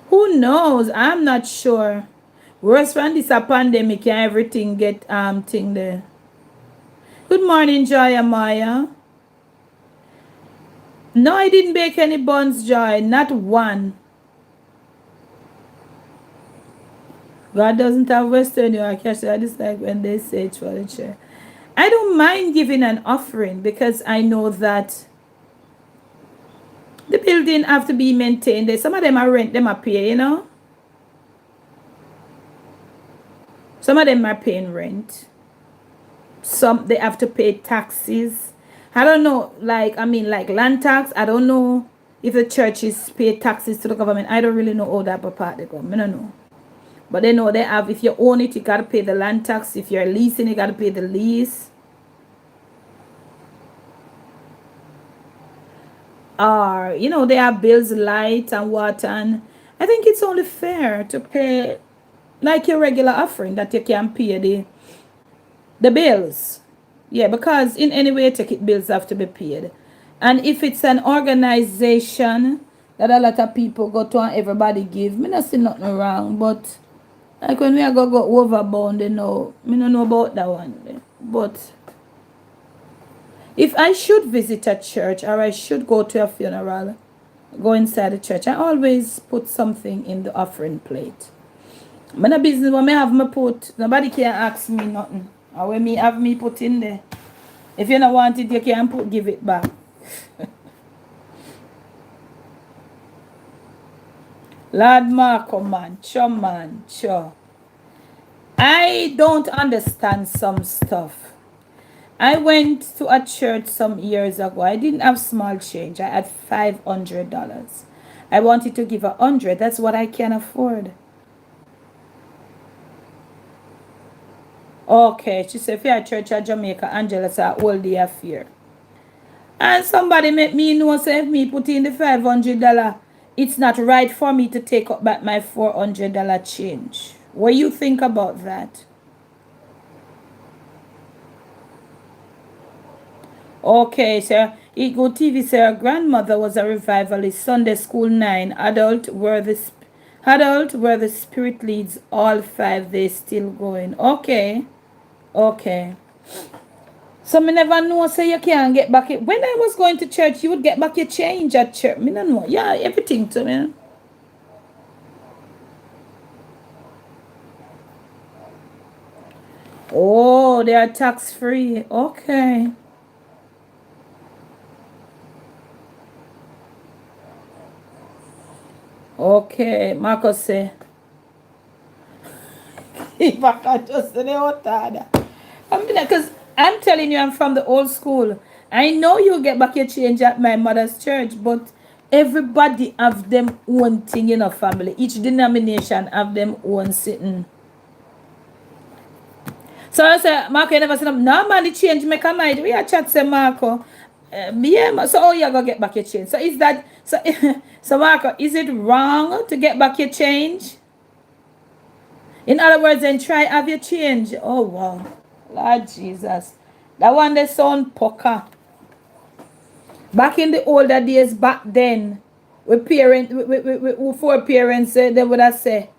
Who knows? I'm not sure. Worse than this a pandemic and everything get thing there. Good morning, Joy Amaya. No, I didn't bake any buns, Joy. Not one. God doesn't have Western York. I just like when they say it for the church. I don't mind giving an offering because I know that the building have to be maintained. Some of them are rent, them are pay, Some of them are paying rent. Some they have to pay taxes. I don't know, like land tax. I don't know if the churches pay taxes to the government. I don't really know all that part they go. I don't know. But they know they have, if you own it, you gotta pay the land tax. If you're leasing, you gotta pay the lease. Or, they have bills, light and water. And I think it's only fair to pay like your regular offering that you can pay the bills. Yeah, because in any way, bills have to be paid. And if it's an organization that a lot of people go to and everybody give, me not see nothing wrong. But like when we are go overbound, me don't know about that one. But if I should visit a church or I should go to a funeral, go inside the church, I always put something in the offering plate. I'm in a business where me have me put, nobody can ask me nothing. Or when me have me put in there. If you don't want it, you can give it back. Lord Marco, man. Sure, man. Sure. I don't understand some stuff. I went to a church some years ago. I didn't have small change. I had $500. I wanted to give 100. That's what I can afford. Okay, she said, if you're a church at Jamaica, Angela said, all the affair. And somebody make me know, say, if me put in the $500, it's not right for me to take up back my $400 change. What do you think about that? Okay, so Ego TV said her grandmother was a revivalist, Sunday school 9, adult where the spirit leads, all 5, they still going. Okay. Okay. So me never know, say you can't get back it. When I was going to church, you would get back your change at church. Me no know. Yeah, everything to me. Oh, they are tax free. Okay. Okay. Marcus say, if I can just say the outside. I mean, because I'm telling you, I'm from the old school. I know you get back your change at my mother's church, but everybody have them own thing in a family. Each denomination have them own sitting. So I say, Marco, you never said, no man, the change make a mind. We are chat say, Marco. Yeah, so you go get back your change. So is that, so, so Marco, is it wrong to get back your change? In other words, then try have your change. Oh, wow. Lord Jesus. That one they sound poker. Back in the older days, back then, with parent, with four parents, they would have said,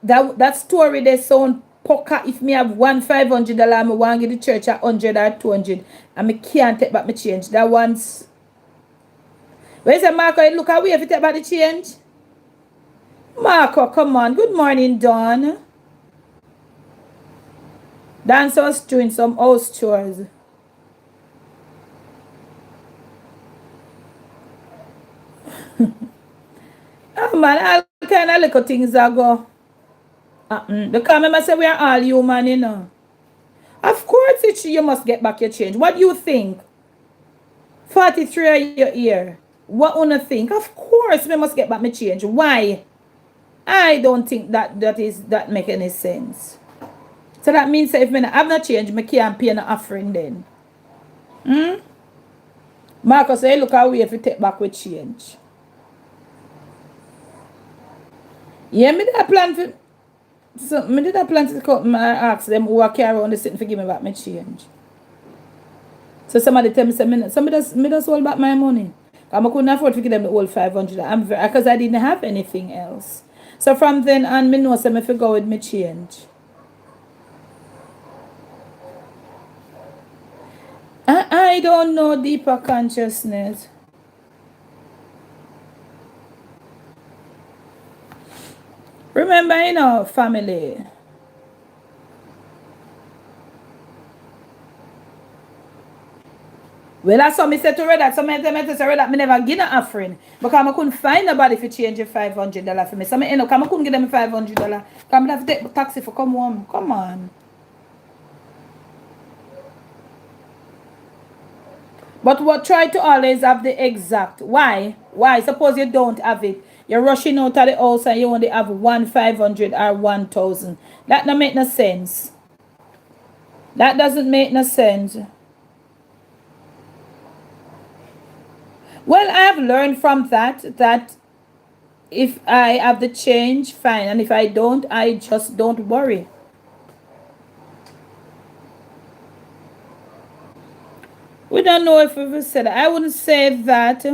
that story they sound poker. If me have $1,500, I want to give the church 100 or 200, and me can't take back my change. That one's. Where is it, Marco? Look away if you take back the change. Marco, come on. Good morning, Dawn. Dance was doing some house chores. Oh man, all kind of little things that go. Because remember say we are all human, you know. Of course you must get back your change. What do you think? 43 a your ear. What wanna think? Of course we must get back my change. Why? I don't think that make any sense. So that means that if I have no change, I can't pay an offering then. Marcus say look how we if you take back with change. Yeah, me did a plan for so me did a plan to come ask them who are carry on the sitting for give me back my change. So somebody tell me, say, me just hold back my money. I couldn't afford to give them the whole 500. Because I didn't have anything else. So from then on, me know some if I go with my change. I don't know deeper consciousness. Remember, you know, family. Well, that's what I said to Red. So I said Red, I never give an offering. Because I couldn't find nobody to change $500 for me. So I end up, I couldn't give them $500. Because I have to take the taxi for come home. Come on. But what try to always have the exact. Why? Why? Suppose you don't have it. You're rushing out of the house and you only have 1,500 or 1,000. That don't make no sense. That doesn't make no sense. Well, I have learned from that if I have the change, fine. And if I don't, I just don't worry. We don't know if we said that. I wouldn't say that.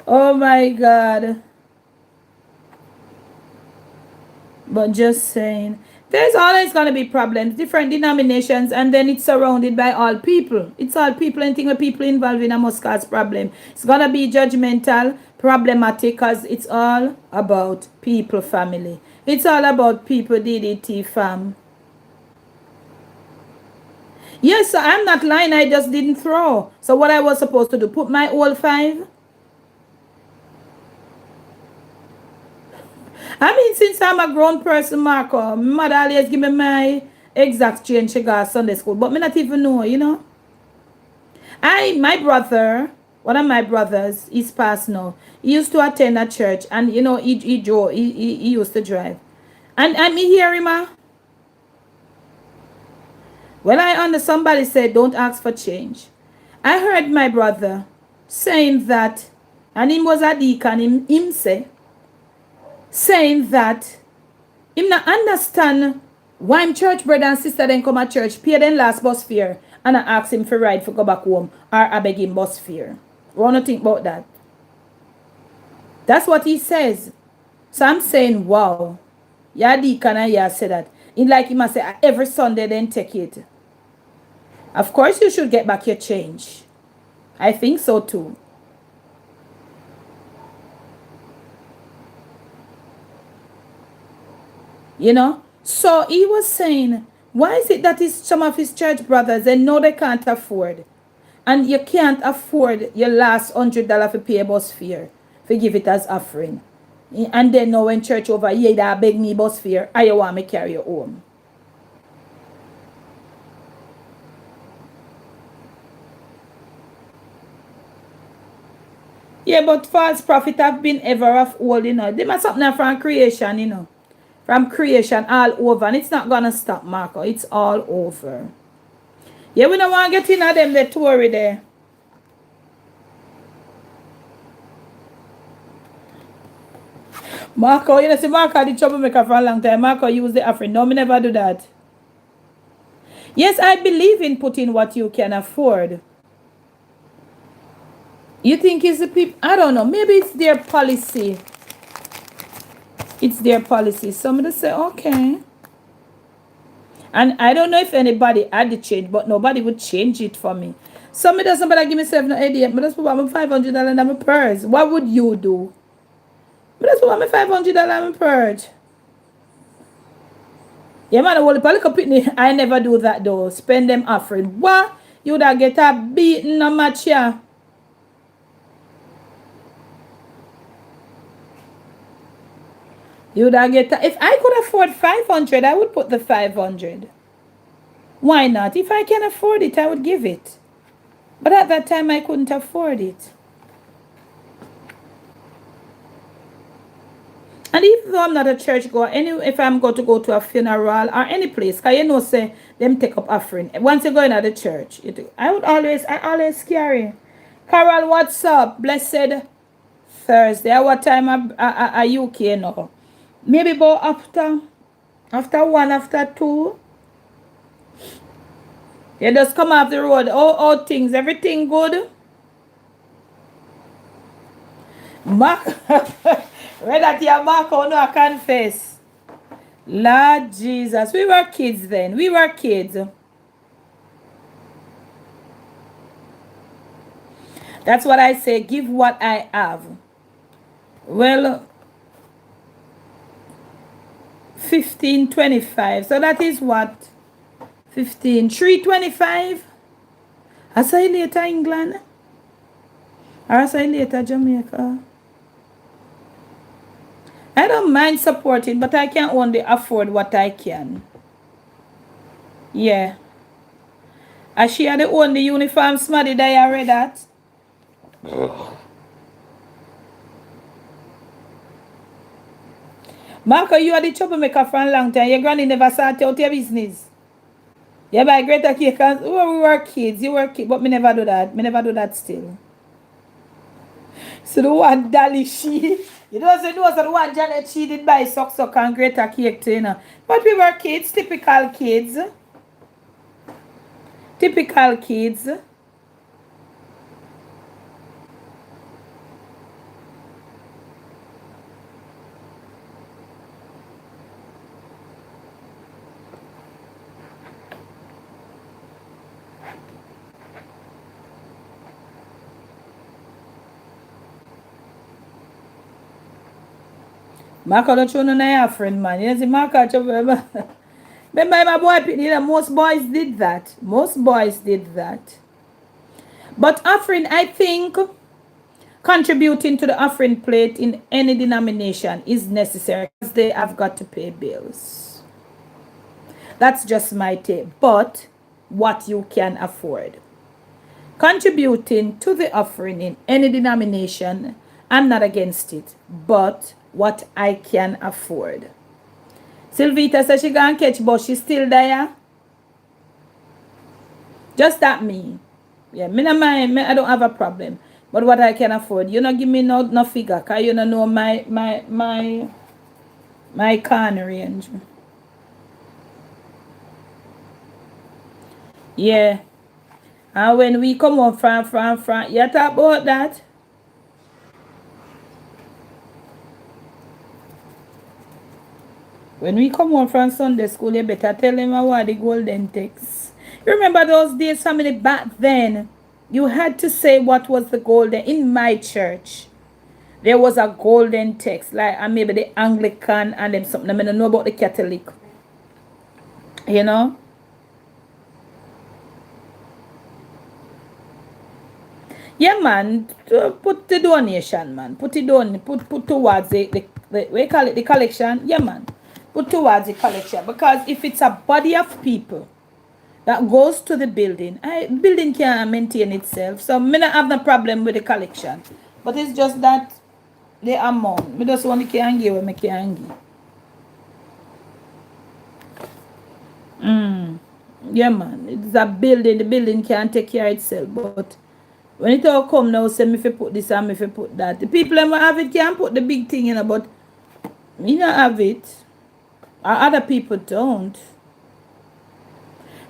Oh my God. But just saying. There's always going to be problems, different denominations, and then it's surrounded by all people. It's all people, anything with people involved in a must cause problem. It's going to be judgmental, problematic, because it's all about people, family. It's all about people, DDT, fam. Yes, so I'm not lying, I just didn't throw. So what I was supposed to do, put my whole 5? I mean, since I'm a grown person, Marco, my mother always give me my exact change she got Sunday school. But me not even know, you know. My brother, one of my brothers, he's passed now. He used to attend a church and, you know, he drove, he used to drive. And me hear him, when I under somebody said, don't ask for change. I heard my brother saying that, and him was a deacon, him say, saying that him not understand why him church brother and sister then come at church, pay them last bus fare, and I ask him for ride for go back home, or I beg him bus fare. What do you think about that? That's what he says. So I'm saying, wow. Yeah, deacon and yeah say that. In like he must say every Sunday then take it. Of course you should get back your change. I think so too. You know? So he was saying, why is it that some of his church brothers, they know they can't afford? And you can't afford your last $100 for pay bus fare, for give it as offering. And then now when church over here, that beg me bus fare, I want me carry you home. Yeah, but false prophet have been ever of old, you know. They must something from creation, you know. From creation all over. And it's not gonna stop, Marco. It's all over. Yeah, we don't want to get in at them the Tory there. Marco, you know, see Marco the troublemaker for a long time. Marco use the offering. No, me never do that. Yes, I believe in putting what you can afford. You think it's the people? I don't know. Maybe it's their policy. It's their policy. Somebody say, okay. And I don't know if anybody had the change, but nobody would change it for me. Somebody doesn't better give me 788, but that's put my $500 in my purse. What would you do? But that's put my $500 in my purse. Yeah, man, well, Pitney, I never do that though. Spend them offering. What? You would get a beaten a match here. You would get a, if I could afford 500, I would put the 500. Why not? If I can afford it, I would give it. But at that time, I couldn't afford it. And even though I'm not a church goer, if I'm going to go to a funeral or any place, because you know, say, them take up offering. Once you go in at the church, I always carry. Carol, what's up? Blessed Thursday. At what time are UK now? Maybe about after 1, after 2. You just come off the road. All things, everything good? Mark, read that your Mark, oh no, I confess. Lord Jesus, we were kids then. We were kids. That's what I say, give what I have. Well, 15.25. So that is what? 3.25. I say later England. Or I say later Jamaica. I don't mind supporting, but I can only afford what I can. Yeah. As she had the only uniform smarty that I read that. Marco, you are the troublemaker for a long time. Your granny never started out your business. Yeah, by greater cake. We were kids. You were kids. But me never do that. Me never do that still. So the one Dolly she. You know, so those are the one Janet she did buy suck and greater cake to, you know. But we were kids. Typical kids. Typical kids. Marco don't show no na friend, man. You see, Marco, remember my boy, you know, most boys did that. Most boys did that. But offering, I think, contributing to the offering plate in any denomination is necessary because they have got to pay bills. That's just my take. But what you can afford. Contributing to the offering in any denomination, I'm not against it. But what I can afford. Sylvita says she gonna catch bus. She's still there. Just that me. Yeah, me not mind. I don't have a problem. But what I can afford. You not give me no figure. Cause you don't know my can range. Yeah. And when we come on from, you talk about that? When we come home from Sunday school, you better tell them about the golden text. You remember those days, family, back then, you had to say what was the golden in my church. there was a golden text, like and maybe the Anglican and them something. I don't know about the Catholic. You know? Yeah, man. Put the donation, man. Put it on. Put towards the we call it the collection. Yeah, man. Put towards the collection because if it's a body of people that goes to the building, building can maintain itself. So me not have no problem with the collection, but it's just that the amount. Me just want to can give me can give. Yeah, man. It's a building. The building can take care of itself, but when it all come now, say me if you put this and me if you put that. The people that have it can put the big thing in, but me not have it. Or other people don't.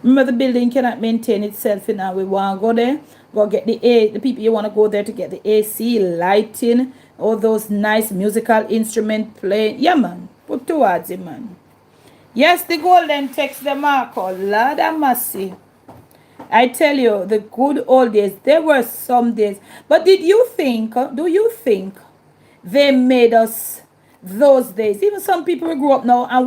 Remember, the building cannot maintain itself. You know, we want to go there, go get the people you want to go there to get the AC, lighting, all those nice musical instrument playing. Yeah, man. Put towards it, man. Yes, the golden text, the Marco. Lord have mercy. I tell you, the good old days, there were some days. But do you think they made us those days? Even some people grew up now and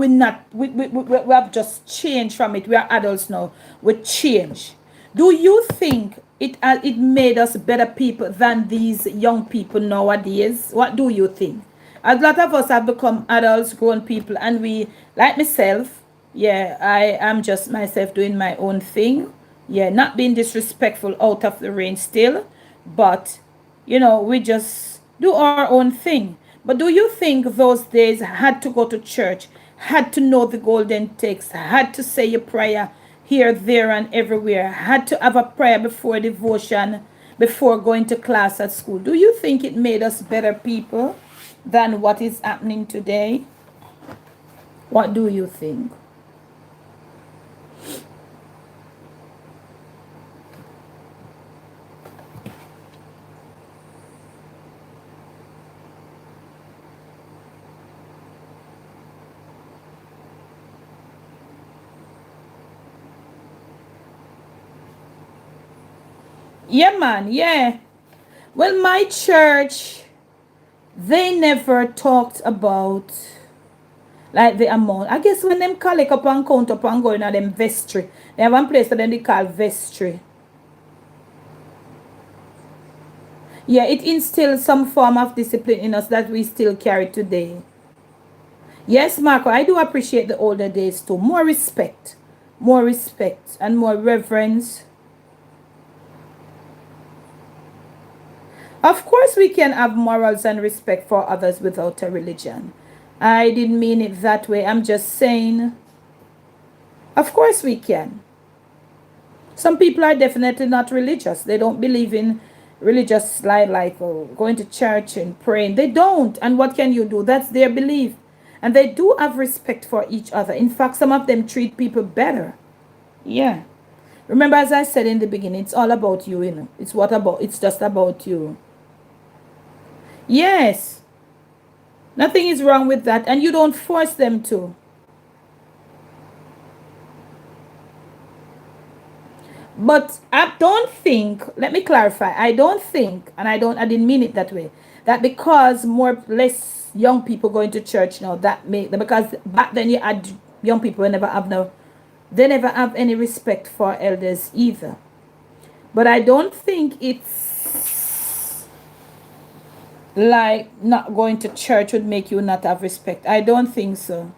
we have just changed from it. We are adults now. We change. Do you think it made us better people than these young people nowadays? What do you think? A lot of us have become adults, grown people, and we, like myself, yeah, I am just myself doing my own thing. Yeah, not being disrespectful out of the range still, but you know, we just do our own thing. But do you think those days had to go to church, had to know the golden text, had to say your prayer here, there, and everywhere, had to have a prayer before devotion, before going to class at school? Do you think it made us better people than what is happening today? What do you think? Yeah, man, yeah. Well, my church, they never talked about like the amount. I guess when them collect up and count up and going at them vestry, they have one place that they call vestry. Yeah, it instills some form of discipline in us that we still carry today. Yes, Marco, I do appreciate the older days too. More respect, and more reverence. Of course, we can have morals and respect for others without a religion. I didn't mean it that way. I'm just saying, of course, we can. Some people are definitely not religious. They don't believe in religious like going to church and praying. They don't. And what can you do? That's their belief. And they do have respect for each other. In fact, some of them treat people better. Yeah. Remember, as I said in the beginning, it's all about you, you know. It's just about you. Yes. Nothing is wrong with that. And you don't force them to. But I don't think, let me clarify, I don't think, and I didn't mean it that way, that because less young people going to church now, that make them, because back then you had young people who they never have any respect for elders either. But I don't think it's like not going to church would make you not have respect. I don't think so.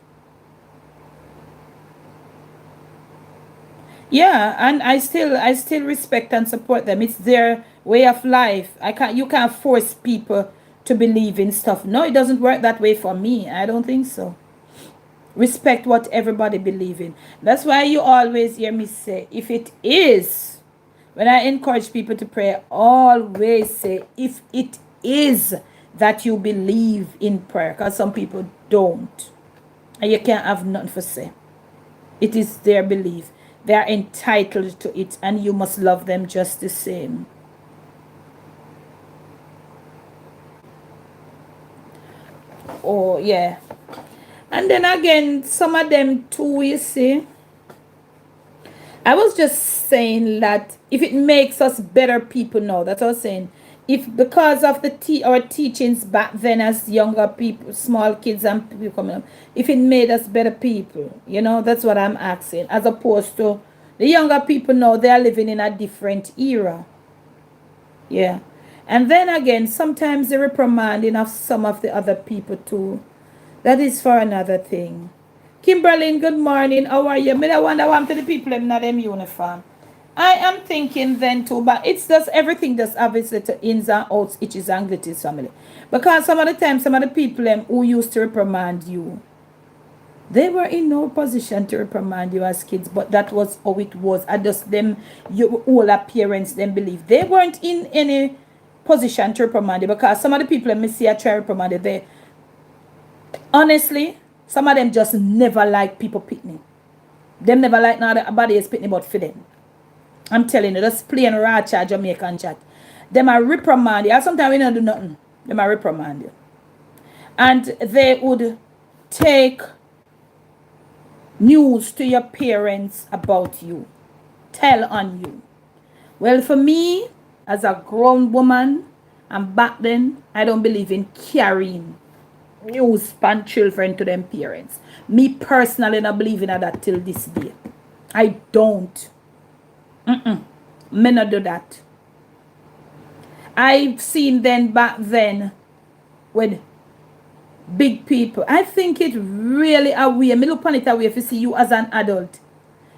Yeah, and I still respect and support them. It's their way of life. You can't force people to believe in stuff. No, it doesn't work that way for me. I don't think so. Respect what everybody believe in. That's why you always hear me say, if it is, when I encourage people to pray, always say, if it is that you believe in prayer, because some people don't. And you can't have nothing for say. It is their belief. They are entitled to it, and you must love them just the same. Oh, yeah. And then again, some of them too, you see. I was just saying that if it makes us better people now, that's what I was saying. if because of our teachings back then as younger people, small kids and people coming up, if it made us better people, that's what I'm asking. As opposed to the younger people now, they are living in a different era. Yeah. And then again, sometimes the reprimanding of some of the other people too. That is for another thing. Kimberly, good morning. How are you? I wonder why to the people in them uniform. I am thinking then too, but it's just everything just obviously to ins and outs, itches and glitches family. Because some of the time, some of the people who used to reprimand you, they were in no position to reprimand you as kids, but that was how it was. I just them, your older parents, them believe they weren't in any position to reprimand you because some of the people me see I try reprimand you, they honestly, some of them just never like people pitney. Them never like nobody else pitney but for them. I'm telling you, just plain raw chat, Jamaican chat. Them a reprimand you. Sometimes we don't do nothing. Them a reprimand you. And they would take news to your parents about you. Tell on you. Well, for me, as a grown woman, and back then, I don't believe in carrying news from children to them parents. Me personally not believe in that till this day. I don't. Me not do that. I've seen then back then with big people. I think it really a way. Me look on it a way if you see you as an adult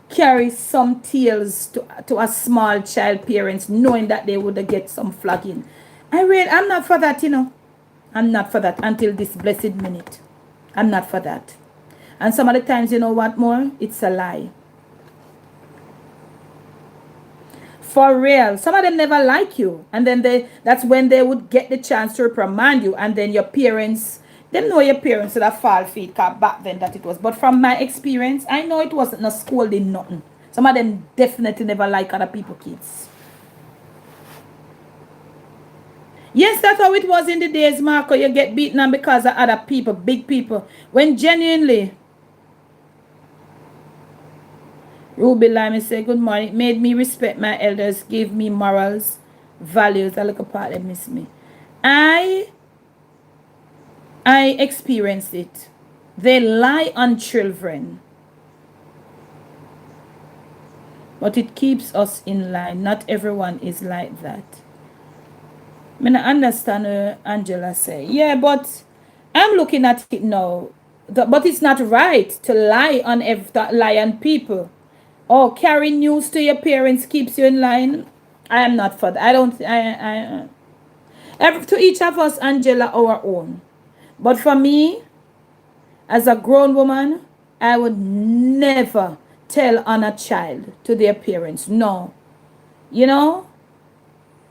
carry some tales to a small child parents knowing that they would get some flagging. I'm not for that, I'm not for that until this blessed minute. I'm not for that. And some of the times, you know what more? It's a lie. For real. Some of them never like you. And then that's when they would get the chance to reprimand you. And then your parents, them know your parents would have fall feet because back then that it was. But from my experience, I know it wasn't no scolding, nothing. Some of them definitely never like other people kids. Yes, that's how it was in the days, Marco. You get beaten on because of other people, big people. When genuinely, Ruby Lime say, good morning. It made me respect my elders, gave me morals, values. I look apart, they miss me. I experienced it. They lie on children. But it keeps us in line. Not everyone is like that. I mean, I understand what Angela say. Yeah, but I'm looking at it now. But it's not right to lie on people. Oh, carrying news to your parents keeps you in line. I am not for that. I don't. To each of us, Angela, our own. But for me, as a grown woman, I would never tell on a child to their parents. No.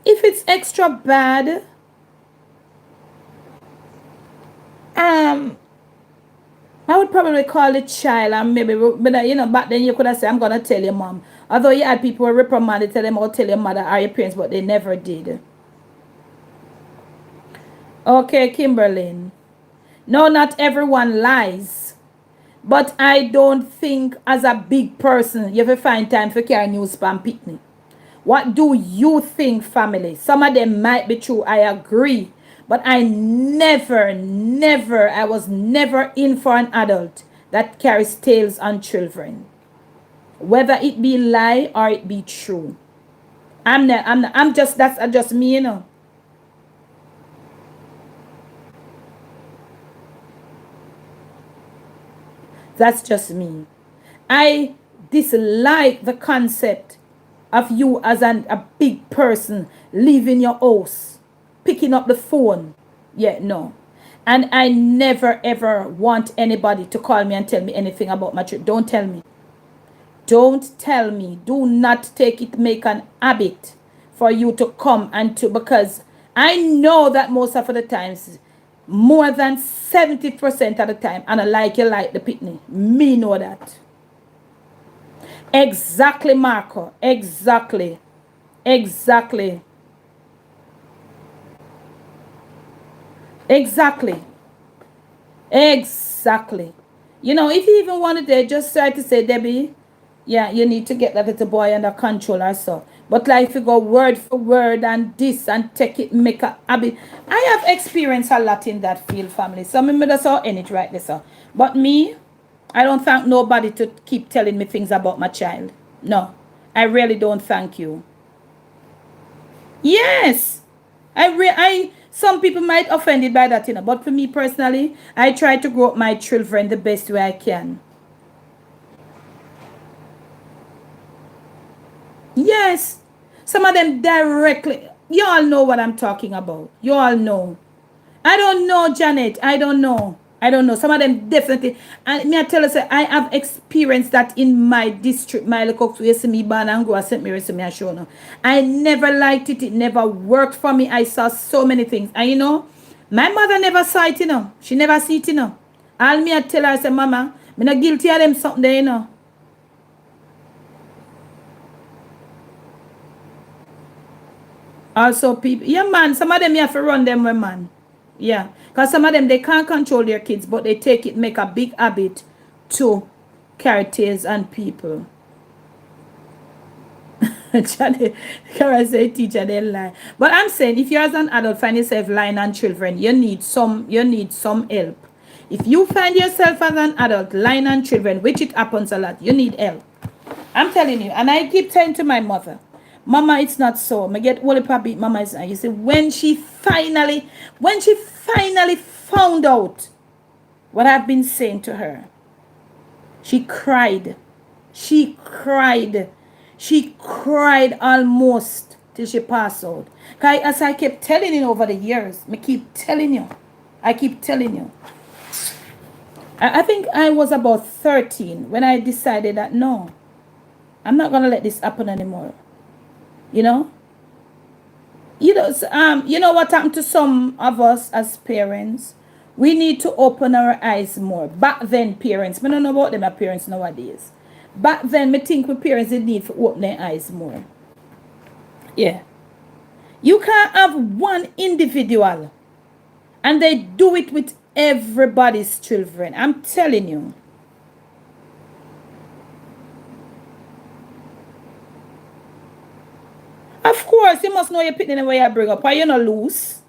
If it's extra bad, I would probably call the child and maybe, but back then you could have said, I'm going to tell your mom. Although you had people who reprimanded, tell them or tell your mother or your parents, but they never did. Okay, Kimberly. No, not everyone lies. But I don't think as a big person, you have to find time for carry news spam picnic. What do you think, family? Some of them might be true. I agree. But I was never in for an adult that carries tales on children. Whether it be lie or it be true. That's just me, That's just me. I dislike the concept of you as a big person leaving your house, picking up the phone. Yeah, no. And I never ever want anybody to call me and tell me anything about my trip. Don't tell me. Don't tell me. Do not make an habit for you to come because I know that most of the times, more than 70% of the time, and I like you like the pitney. Me know that. Exactly, Marco. Exactly. Exactly. Exactly. Exactly. If you even wanted to just try to say, Debbie, Yeah, you need to get that little boy under control or so. But like if you go word for word and this and take it, make a habit. I have experienced a lot in that field, family. So me just saw in it right there. So. But me, I don't thank nobody to keep telling me things about my child. No. I really don't thank you. Yes. Some people might offended by that, but for me personally, I try to grow up my children the best way I can. Yes. Some of them directly. You all know what I'm talking about. You all know. I don't know, Janet. I don't know. I don't know. Some of them definitely. And me, I tell you, say, I have experienced that in my district, my local you see me born and grow at St. Mary's to me, I show no. I never liked it. It never worked for me. I saw so many things. And my mother never saw it. She never see it. All me, I tell her, I say, Mama, I'm not guilty of them something there. Also, people, yeah, man, some of them you have to run them with, man. Yeah, because some of them, they can't control their kids, but they take it, make a big habit to characters and people. Johnny, Kara say teacher, they lie. But I'm saying, if you as an adult find yourself lying on children, you need some help. If you find yourself as an adult lying on children, which it happens a lot, you need help. I'm telling you, and I keep telling to my mother, Mama, it's not so. I get Wally beat Mama is not. You see, when she finally found out what I've been saying to her, she cried. She cried. She cried almost till she passed out. As I kept telling you over the years, I keep telling you. I think I was about 13 when I decided that no, I'm not going to let this happen anymore. You know? You know what happened to some of us as parents? We need to open our eyes more. Back then, parents, I don't know about them parents nowadays. Back then, I think we parents did need to open their eyes more. Yeah. You can't have one individual and they do it with everybody's children. I'm telling you. Of course, you must know your picking the way I bring up. Why you not loose?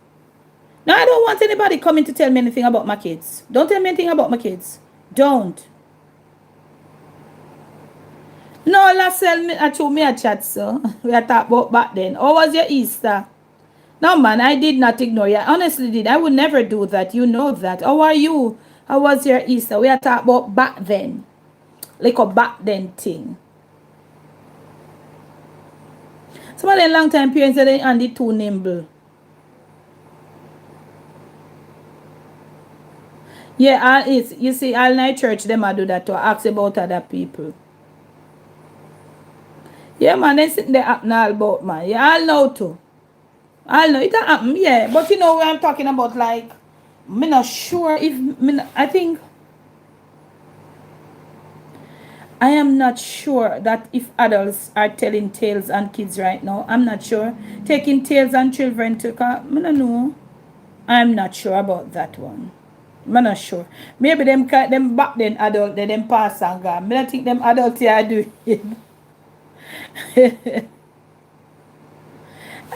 Now, I don't want anybody coming to tell me anything about my kids. Don't tell me anything about my kids. Don't. No, Lassell, I told me a chat, so we are talking about back then. How was your Easter? No, man, I did not ignore you. I honestly did. I would never do that. You know that. How are you? How was your Easter? We are talking about back then. Like a back then thing. Some of them long time parents say they Andy too nimble. Yeah, you see, all night church, them I do that to ask about other people. Yeah, man, they sitting there happen all about, man. Yeah, I'll know too. I'll know. It happen, yeah. But you know what I'm talking about, like, I'm not sure if, I think, I am not sure that if adults are telling tales on kids right now. I'm not sure. Taking tales on children to, I don't know. I'm not sure about that one. I'm not sure. Maybe them back then adult, they them pass and gone. I don't think them adult here do it.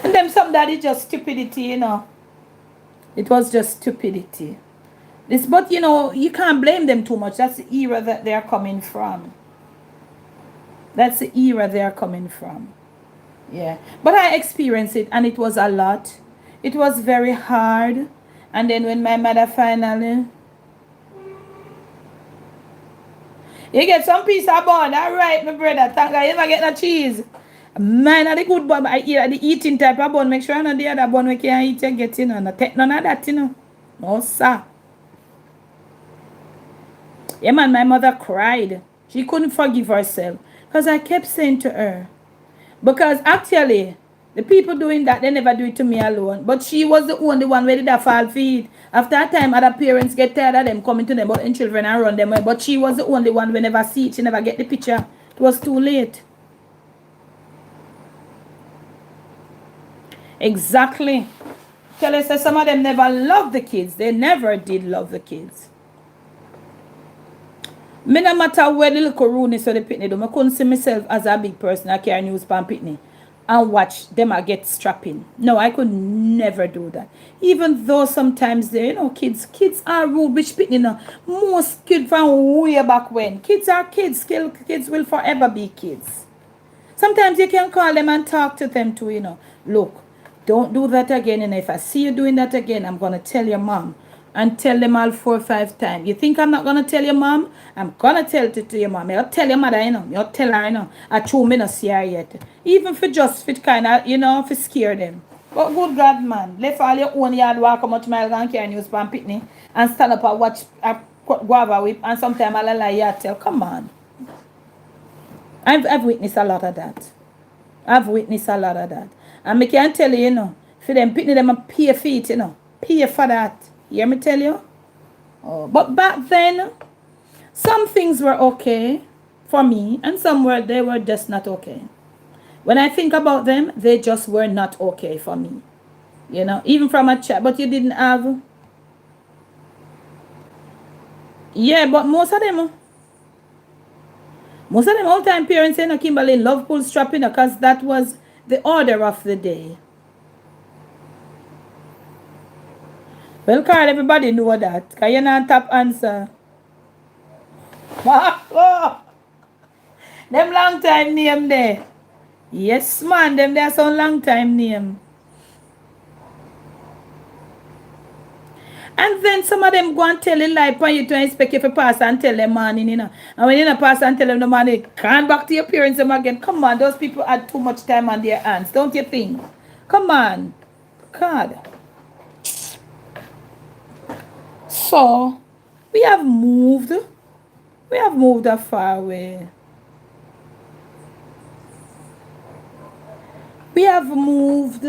And them some that is just stupidity. It was just stupidity. But you can't blame them too much. That's the era that they're coming from. That's the era they're coming from. Yeah. But I experienced it and it was a lot. It was very hard. And then when my mother finally, you get some piece of bun, all right, my brother. Thank God you never get no cheese. Mine are the good bun, but I eat the eating type of bun. Make sure none of the other bun we can eat you get, No take none of that, No, sir. Yeah, man, my mother cried. She couldn't forgive herself. Because I kept saying to her, because actually, the people doing that, they never do it to me alone. But she was the only one where did that fall feed. After that time, other parents get tired of them coming to them but in children and run them away. But she was the only one we never see it. She never get the picture. It was too late. Exactly. Tell us that some of them never loved the kids. They never did love the kids. Me no matter where the little Rooney so the pitney do, I couldn't see myself as a big person I carry news pan pitney and watch them I get strapping. No, I could never do that. Even though sometimes they, kids are rude, which pitney now. Most kids from way back when. Kids are kids, kids will forever be kids. Sometimes you can call them and talk to them too. Look, don't do that again. And if I see you doing that again, I'm going to tell your mom. And tell them all 4 or 5 times. You think I'm not going to tell your mom? I'm going to tell it to your mom. I'll tell your mother, I'll tell her, I true me not see her yet. Even for just fit kind of, for scare them. But good God, man. Left all your own yard walk come out to my and carry news pan pitney and stand up and watch a guava whip and sometimes I'll lie you tell. Come on. I've witnessed a lot of that. And I can tell you, for them pitney them a pay for it, Pay for that. Hear me tell you? Oh, but back then, some things were okay for me, and they were just not okay. When I think about them, they just were not okay for me. Even from a chat, but you didn't have. Yeah, but most of them all-time parents saying, Kimberly, love pull strapping, because that was the order of the day. Well, Carl, everybody know that. Because you're not top answer. Them long time name there. Yes, man. Them there some long time name. And then some of them go and tell a lie for you to expect you to pass and tell them morning, And when you don't pass and tell them the morning, can't back to your parents them again. Come on, those people had too much time on their hands. Don't you think? Come on. God. So, we have moved a far way. We have moved.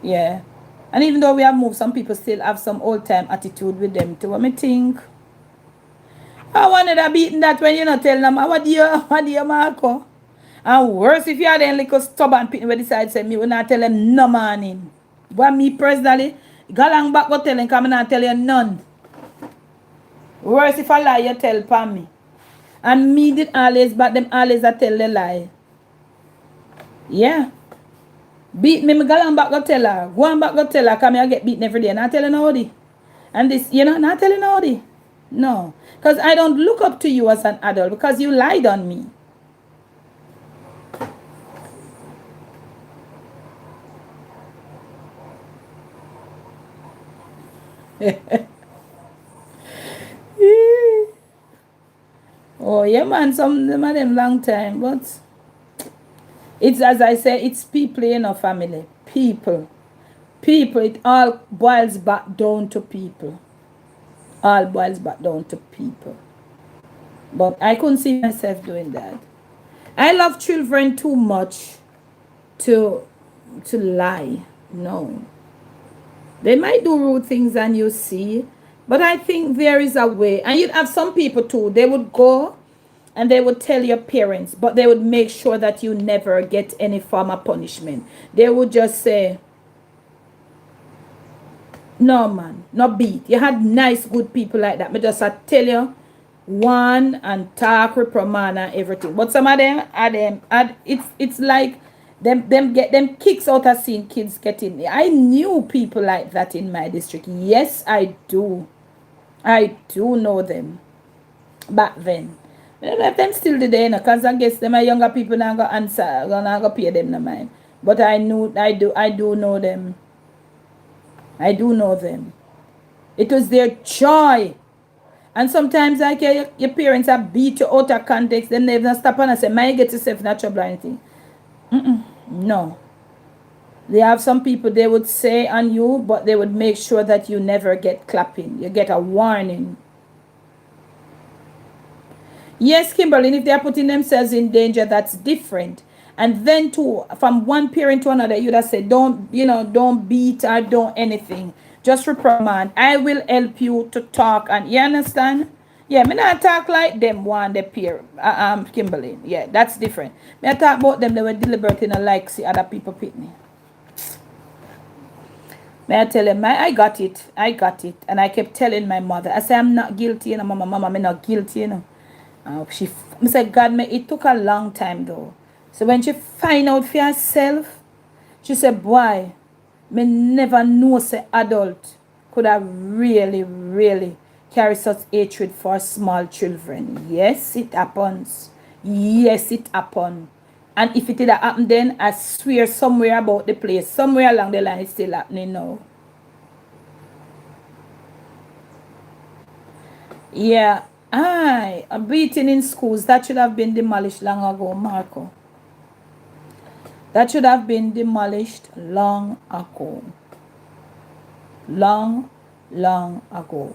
Yeah. And even though we have moved, some people still have some old-time attitude with them too. What me think? I wanted to beaten that when you not tell them, what do you, Marco? And worse if you are then like a stubborn people who decide to say, me will not tell them no morning. But me personally, go along back go tell them, come and not tell you none. Worse if I lie, you tell for me. And me did always, but them always I tell the lie. Yeah. Beat me, go along back go tell her. Go on back go tell her, come here get beaten every day. Not telling nobody. And this, not telling nobody. No. Because I don't look up to you as an adult because you lied on me. Oh yeah, man, some of them long time, but it's as I say, it's people in our family. People, it all boils back down to people. All boils back down to people. But I couldn't see myself doing that. I love children too much to lie. No. They might do rude things and you see, but I think there is a way. And you'd have some people too. They would go and they would tell your parents, but they would make sure that you never get any form of punishment. They would just say, no man, not beat. You had nice, good people like that. But just I tell you, one and talk, reprimand and everything. But some of them it's like them get them kicks out of seeing kids getting. I knew people like that in my district. Yes, I do. I do know them back then. I don't know if them still today, because I guess them are younger people now go answer, gonna go pay them no mind. But I do know them. I do know them. It was their joy. And sometimes like your parents are beat you out of context, then they even stop and say, "May get yourself in trouble or anything." No. They have some people they would say on you, but they would make sure that you never get clapping. You get a warning. Yes, Kimberly, if they are putting themselves in danger, that's different. And then too, from one parent to another, you'd have said, don't beat or don't anything. Just reprimand. I will help you to talk. And you understand? Yeah, me not talk like them one the peer. Kimberly. Yeah, that's different. Me I talk about them, they were deliberate in a like see other people pick me. May I tell him, I got it. I got it. And I kept telling my mother, I said, I'm not guilty, you know, mama, I'm not guilty, you know. I said, God, it took a long time though. So when she find out for herself, she said, boy, me never know say adult could have really, really carry such hatred for small children. Yes, it happens. Yes, it happens. And if it did happen then, I swear somewhere about the place, somewhere along the line, it's still happening now. Yeah, a beating in schools, that should have been demolished long ago, Marco. That should have been demolished long ago. Long, long ago.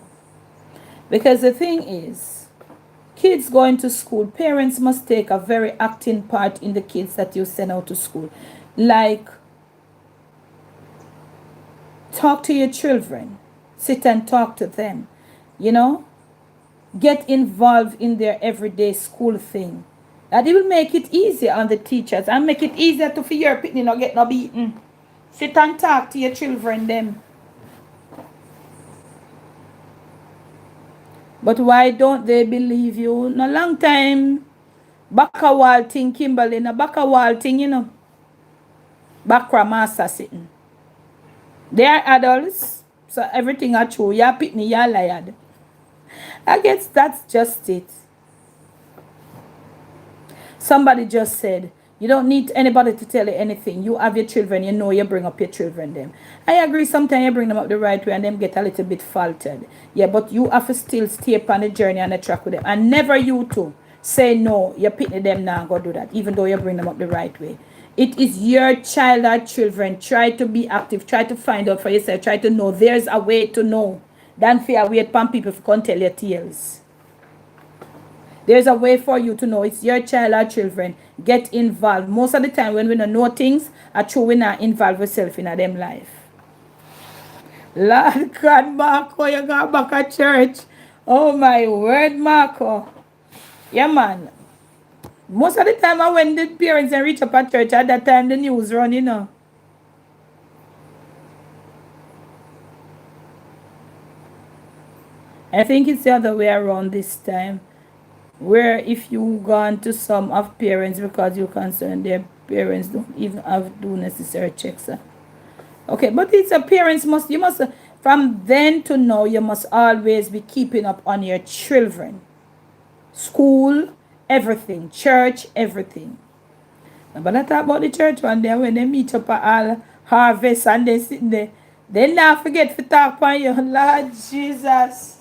Because the thing is, kids going to school, parents must take a very active part in the kids that you send out to school. Like, talk to your children. Sit and talk to them. You know? Get involved in their everyday school thing. That it will make it easier on the teachers and make it easier to for your pitney not get no beaten. Sit and talk to your children them. But why don't they believe you? No long time back a wall thing, Kimberly, no back a wall thing, you know. Backra master sitting. They are adults, so everything are true. You're pitney, you're lied. I guess that's just it. Somebody just said, you don't need anybody to tell you anything. You have your children, you know you bring up your children them. I agree, sometimes you bring them up the right way and them get a little bit faltered. Yeah, but you have to still stay upon the journey and the track with them. And never you too say no, you're pitting them now, go do that, even though you bring them up the right way. It is your child or children. Try to be active. Try to find out for yourself. Try to know. There's a way to know. Than fear wait upon people to come tell your tales. There's a way for you to know. It's your child or children. Get involved. Most of the time when we don't know things, are true we not involve ourselves in them life. Lord God, Marco, you got back at church. Oh my word, Marco. Yeah, man. Most of the time when the parents reach up at church, at that time the news run, you know. I think it's the other way around this time. Where if you gone to some of parents because you're concerned their parents don't even have do necessary checks. Okay, but it's a parents you must from then to now you must always be keeping up on your children. School, everything, church, everything. But I talk about the church one day when they meet up at all harvest and they sitting there. They not forget to talk about you, Lord Jesus.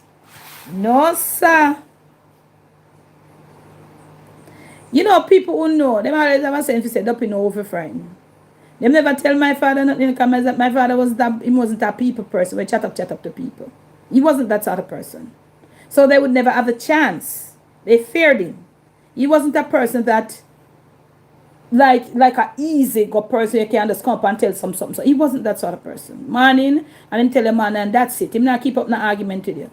No, sir. You know, people who know, them always have a sense to say, don't be no over friend. Them never tell my father nothing because my father he wasn't a people person who chat up to people. He wasn't that sort of person. So they would never have the chance. They feared him. He wasn't a person that like a easy go person you can just come up and tell something. So he wasn't that sort of person. Morning and then tell a man and that's it. Him not keep up no argument with you.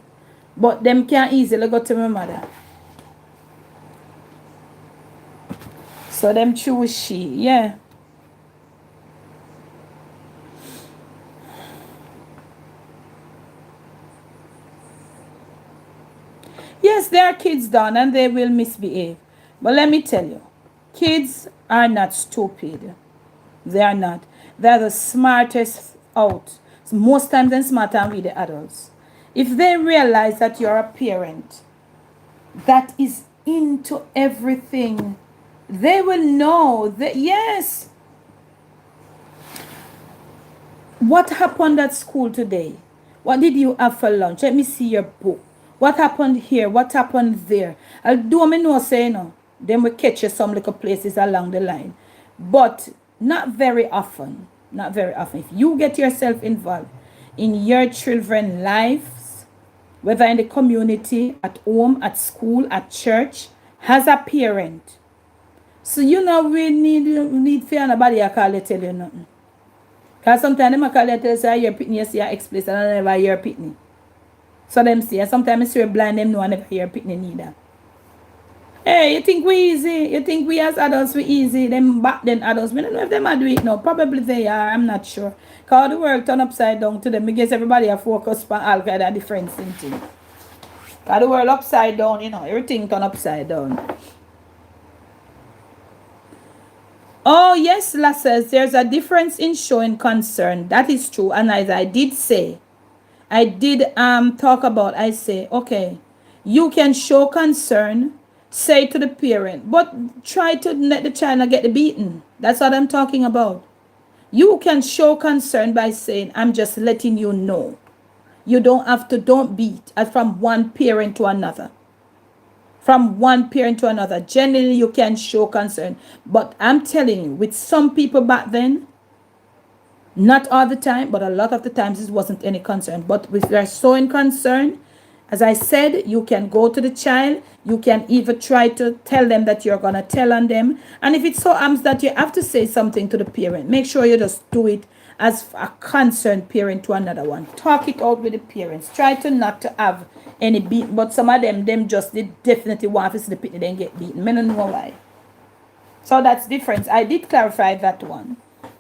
But them can't easily go to my mother. So them choose she, yeah. Yes, there are kids down and they will misbehave. But let me tell you, kids are not stupid. They are not. They're the smartest out. Most times they're smarter than we the adults. If they realize that you're a parent that is into everything, they will know that, yes. What happened at school today? What did you have for lunch? Let me see your book. What happened here? What happened there? I'll do me know say no. Then we catch you some little places along the line. But not very often. Not very often. If you get yourself involved in your children's lives, whether in the community, at home, at school, at church, as a parent. So you know we need fear nobody I call you tell you nothing. Because sometimes them call you tell say you're pitney, you see your explicit and I never hear pitney. So them see, and sometimes I see blind them know I never hear pitney neither. Hey, you think we easy? You think we as adults we easy? Them back then adults. I don't know if them are doing it now. Probably they are. I'm not sure. Cause the work turn upside down to them. I guess everybody are focused on all kind of different things. Cause the world upside down, you know. Everything turn upside down. Oh yes, Lasses, there's a difference in showing concern. That is true. And as I did say, I did talk about, I say, okay, you can show concern, say to the parent, but try to let the child not get the beaten. That's what I'm talking about. You can show concern by saying, I'm just letting you know. You don't beat from one parent to another. From one parent to another. Generally, you can show concern. But I'm telling you, with some people back then, not all the time, but a lot of the times it wasn't any concern. But if they're showing concern, as I said, you can go to the child. You can even try to tell them that you're going to tell on them. And if it so happens that you have to say something to the parent, make sure you just do it as a concerned parent to another one. Talk it out with the parents. Try to not to have any beat. But some of them just they definitely want to see the pitney then get beaten. I don't know why. So that's different. I did clarify that one.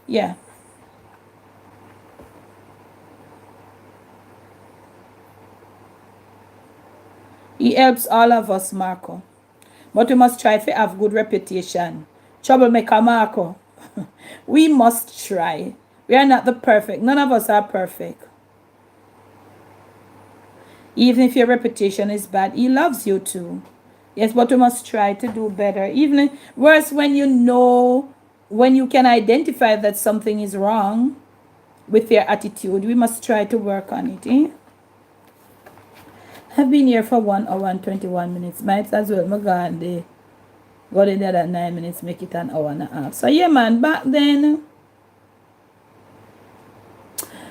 Yeah. He helps all of us, Marco. But we must try to have good reputation. Troublemaker Marco. We must try. We are not the perfect. None of us are perfect. Even if your reputation is bad, he loves you too. Yes, but we must try to do better. Even worse when you know, when you can identify that something is wrong with their attitude, we must try to work on it. Eh? I've been here for 1 hour and 21 minutes. Might as well go and go in there at 9 minutes, make it an hour and a half. So yeah, man, back then,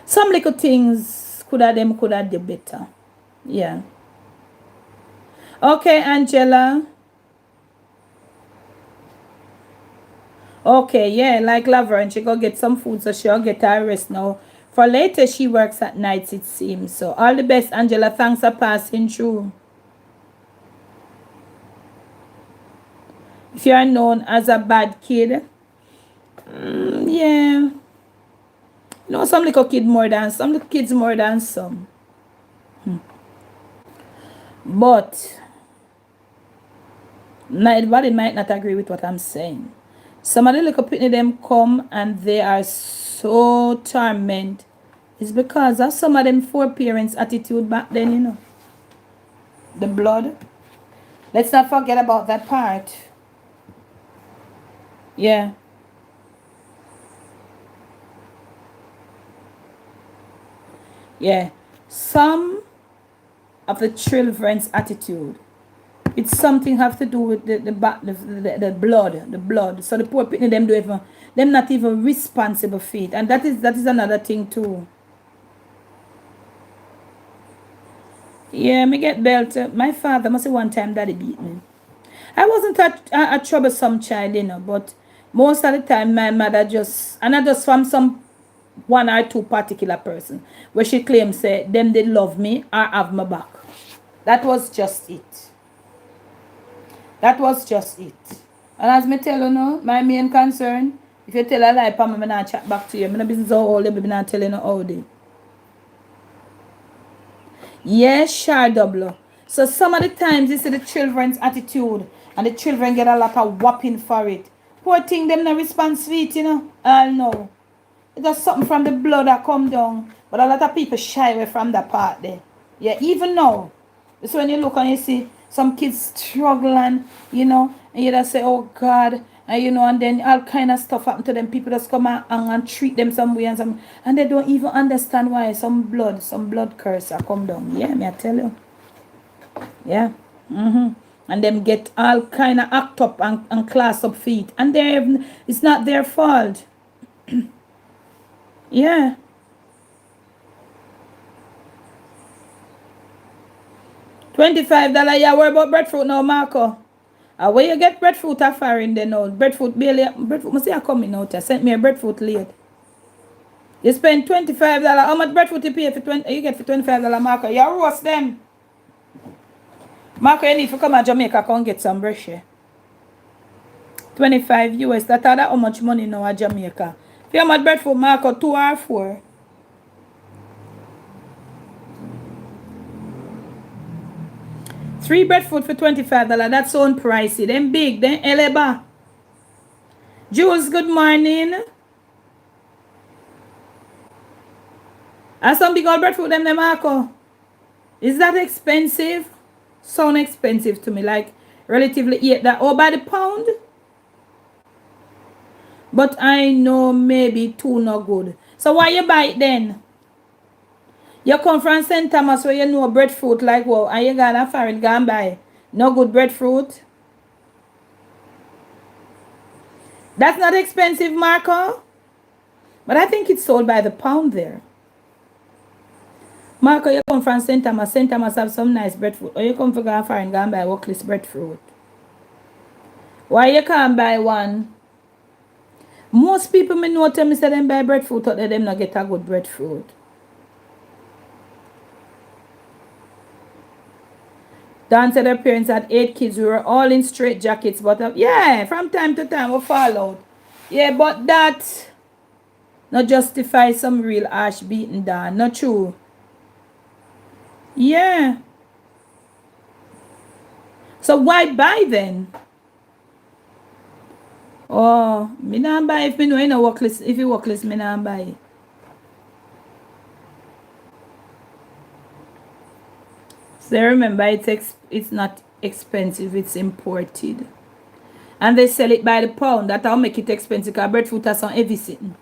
some little things could have do better. Yeah. Okay, Angela. Okay, yeah, like Laverne, she go get some food, so she'll get her rest now. For later, she works at nights, it seems. So all the best, Angela. Thanks for passing through. If you are known as a bad kid, yeah. You know, some little kids more than some. But everybody might not agree with what I'm saying. Some of the little pitney them come and they are so tormented. It's because of some of them four parents' attitude back then, you know. The blood. Let's not forget about that part. Yeah. Yeah. Some of the children's attitude. It's something have to do with the blood. So the poor people them not even responsible for it. And that is another thing too. Yeah, me get belt. My father must say one time daddy beat me. I wasn't a troublesome child, you know, but most of the time my mother just, and I just from some one or two particular person where she claims say them they love me or have my back. That was just it. That was just it. And as me tell you now, my main concern, if you tell a lie, Pam, I'm not chat back to you. I'm not business how old I'm not telling you how they. Yes, sure, double. So some of the times this is the children's attitude and the children get a lot of whopping for it. Poor thing, them not respond sweet, you know. I know. It's just something from the blood that come down. But a lot of people shy away from that part there. Yeah, even now. So when you look and you see some kids struggling, you know, and you just say, oh God, and you know, and then all kind of stuff happen to them. People just come and treat them some way and they don't even understand why some blood curse are come down. Yeah, me I tell you. Yeah. And them get all kind of act up and class up feet. And it's not their fault. Yeah. $25. Yeah, what about breadfruit now, Marco? Where you get breadfruit are foreign then now. Breadfruit must say coming out. I sent me a breadfruit late. You spend $25. How much breadfruit you pay for 20? You get for $25, Marco. You roast them. Marco, you need to come to Jamaica and get some brush. 25 US. That's how much money now at Jamaica. If you have breadfruit, Marco, 2 or 4. Three breadfruit for $25. That's so pricey. Then big. Then eleba. Jules, good morning. And some big old breadfruit them Marco. Is that expensive? Sound expensive to me. Like relatively eat that. Oh, by the pound? But I know maybe 2 not good. So why you buy it then? You come from St. Thomas where you know breadfruit like wow, and you gonna foreign go and buy no good breadfruit. That's not expensive, Marco. But I think it's sold by the pound there. Marco, you come from St. Thomas. St. Thomas have some nice breadfruit. Or you come from foreign go and buy workless breadfruit. Why you can't buy one? Most people me know tell me say them buy breadfruit, but them not get a good breadfruit. Dan said her parents had 8 kids. We were all in straight jackets, but yeah, from time to time we fall out. Yeah, but that not justify some real ash beating down. Not true. Yeah. So why buy then? Oh, me not buy if me know you know workless. If you workless, me not buy. So remember, it's not expensive, it's imported. And they sell it by the pound. That'll make it expensive because breadfruit has some heavy sitting.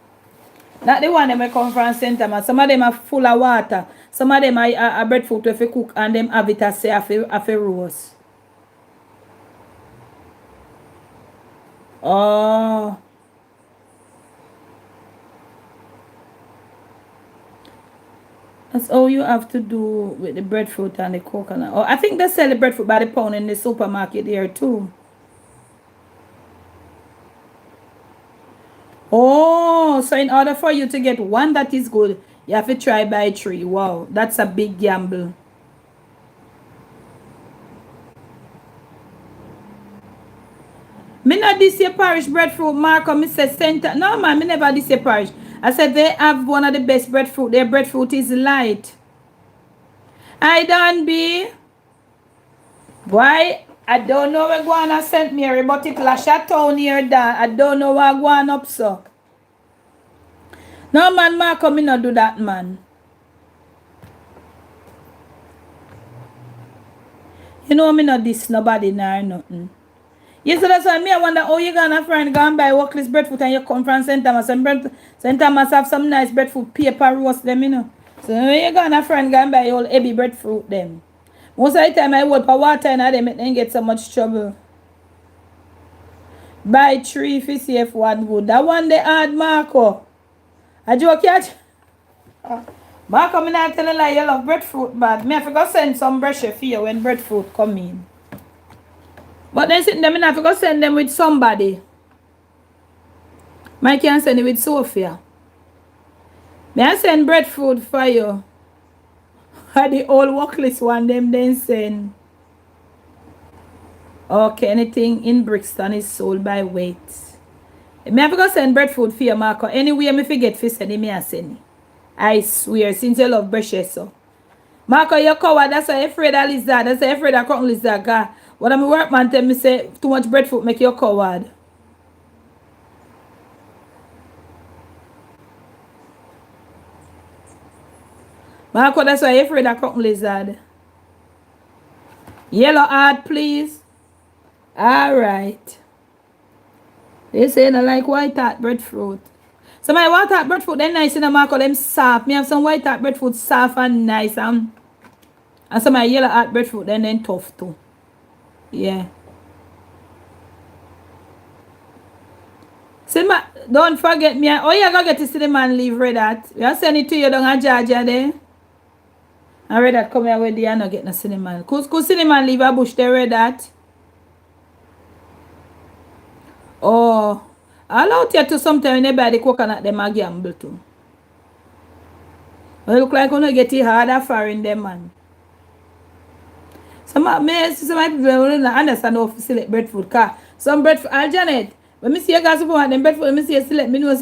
Not the one that come from St. Thomas. Some of them are full of water. Some of them are breadfruit if you cook and them have it as say a roast. Oh. That's all you have to do with the breadfruit and the coconut. Oh, I think they sell the breadfruit by the pound in the supermarket here too. Oh, so in order for you to get one that is good, you have to try buy 3. Wow, that's a big gamble. Me not this year parish breadfruit, Marco. Me say center. No man, me never this year parish. I said they have one of the best breadfruit. Their breadfruit is light. I don't be. Why? I don't know where going to St. Mary, but it la chateau near that. I don't know where going up so. No man, Marco, me not do that, man. You know me not this nobody nor nothing. Yes, so that's why me I wonder how you gonna friend go and buy workless breadfruit and you come from St. Thomas and St. Thomas have some nice breadfruit paper roast them, you know. So when you gonna friend go and buy all heavy breadfruit them. Most of the time I would for water and them it then get so much trouble. Buy 3 if you see if one good. That one they hard, Marco. I joke catch. Marco, me not telling like you love breadfruit bad. Me I forgot send some brush for you when breadfruit come in. But then sitting them, I have to go send them with somebody. I can send it with Sophia. May I send breadfruit for you? The old workless one, them then send. Okay, anything in Brixton is sold by weight. May I have to go send breadfruit for you, Marco? Anyway, me forget to send it, me I send it. I swear, since you love brushes, so. Marco, you're coward. That's why I'm afraid of lizard. That's why I'm afraid of cotton lizard. God. When I'm workman tell me say too much breadfruit make you a coward. Marco, that's why I'm afraid of cotton lizard. Yellow heart, please. Alright. They say I like white heart breadfruit. So my white heart breadfruit, they're nice in the Marco, them soft. Me have some white heart breadfruit soft and nice. And some my yellow heart breadfruit, then tough too. Yeah. See, don't forget me. Oh, you gotta get to cinnamon leaf, read that. We are sending it to you down at Georgia there. I read that come here where they are not getting a cinnamon. Could cinnamon leaf a bush there, read that. Oh, I'll out here to sometime when they buy the coconut, them a gamble too. But it look like when you get it harder for in them, man. Some people don't understand how to select breadfruit. Car some breadfruit. Janet, when me see you guys want them breadfruit, when me see you select, me know.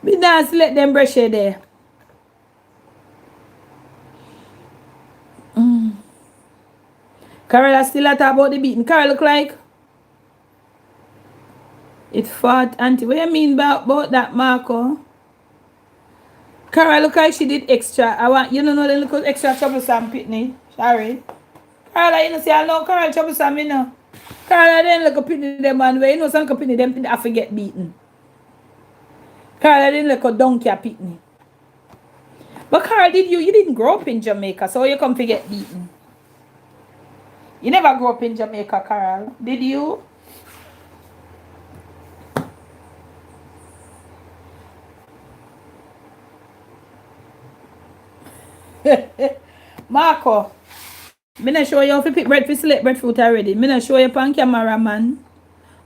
Me not select them brush there. Carol still at about the beating. Carol look like it fought auntie. What you mean about that, Marco? Carol look like she did extra. I want you know the little extra troublesome pitney. Sorry. Carol, you know see I know Carol troublesome, you know. Carol didn't look a pitney them man where you know some pitney them I forget beaten. Carol didn't look a donkey pitney. But Carol, you didn't grow up in Jamaica, so you come forget beaten. You never grew up in Jamaica, Carol. Did you? Marco, me not show you how to pick breadfruit, select breadfruit already. Me not show you on camera, man.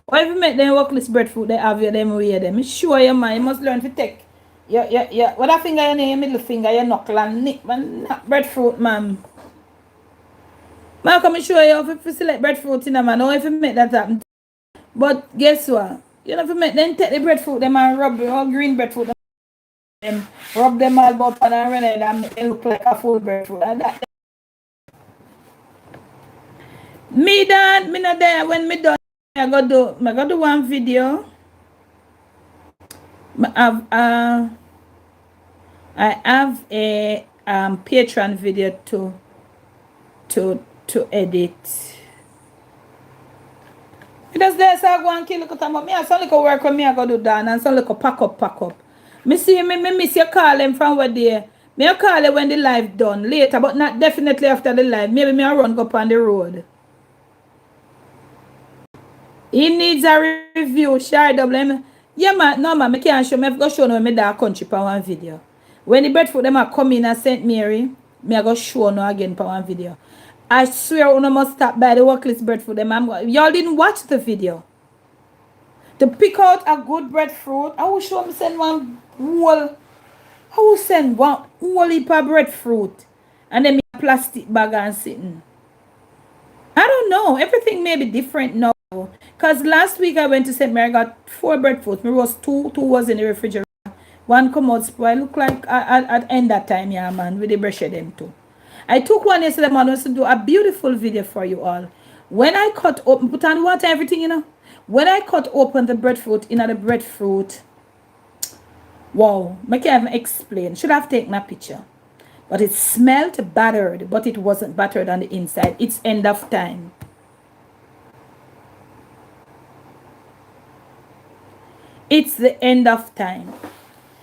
Or if you make them work this breadfruit, they have you them way them. Me show you, man. You must learn to take. Yeah. What that finger you name, middle finger, your knuckle and nip, man. Not breadfruit, man. Marco, me show you how to select breadfruit in a man. Or if you make that happen. But guess what? You know if you make them take the breadfruit, them and rub all green breadfruit. Them rub them all about and run it and it look like a full breadfruit. And that. Me done, me not there. When me done, I go do one video. I have a Patreon video to edit. Because there's a go and kill look at me. I saw like work with me. I go do that and some like pack up. Me see me miss you call them from where there. Me I call it when the live done later, but not definitely after the live. Maybe me I run go up on the road. He needs a review, share double. Yeah, man, no man, I can't show me. I go show no me that country for one video. When the breadfruit them are coming at St. Mary, me I go show no again for one video. I swear you must stop by the workless breadfruit them. Y'all didn't watch the video. To pick out a good breadfruit, I will show me send one whole. I will send one whole heap of breadfruit, and then me a plastic bag and sitting. I don't know. Everything may be different now. Because last week I went to St. Mary, I got 4 breadfruit. Me was two was in the refrigerator. One come out spoil. Look like at end that time, yeah, man, with the brush of them too. I took one yesterday, man, was to do a beautiful video for you all. When I cut open, put on water, everything, you know. When I cut open the breadfruit, the breadfruit, wow, I can't even explain. Should have taken a picture. But it smelled battered, but it wasn't battered on the inside. It's end of time. It's the end of time.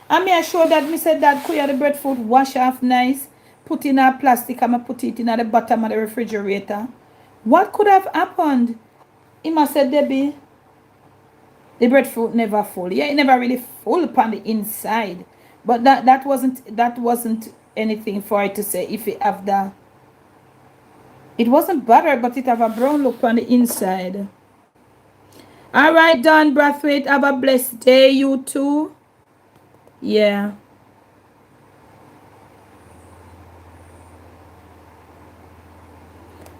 I may assure that me said that could the breadfruit wash off nice, put in a plastic and I put it in at the bottom of the refrigerator. What could have happened? He must said, Debbie, the breadfruit never full. Yeah, it never really full upon the inside. But that wasn't anything for it to say if it have the. It wasn't buttered, but it have a brown look on the inside. All right, Don Brathwaite, have a blessed day, you too. Yeah.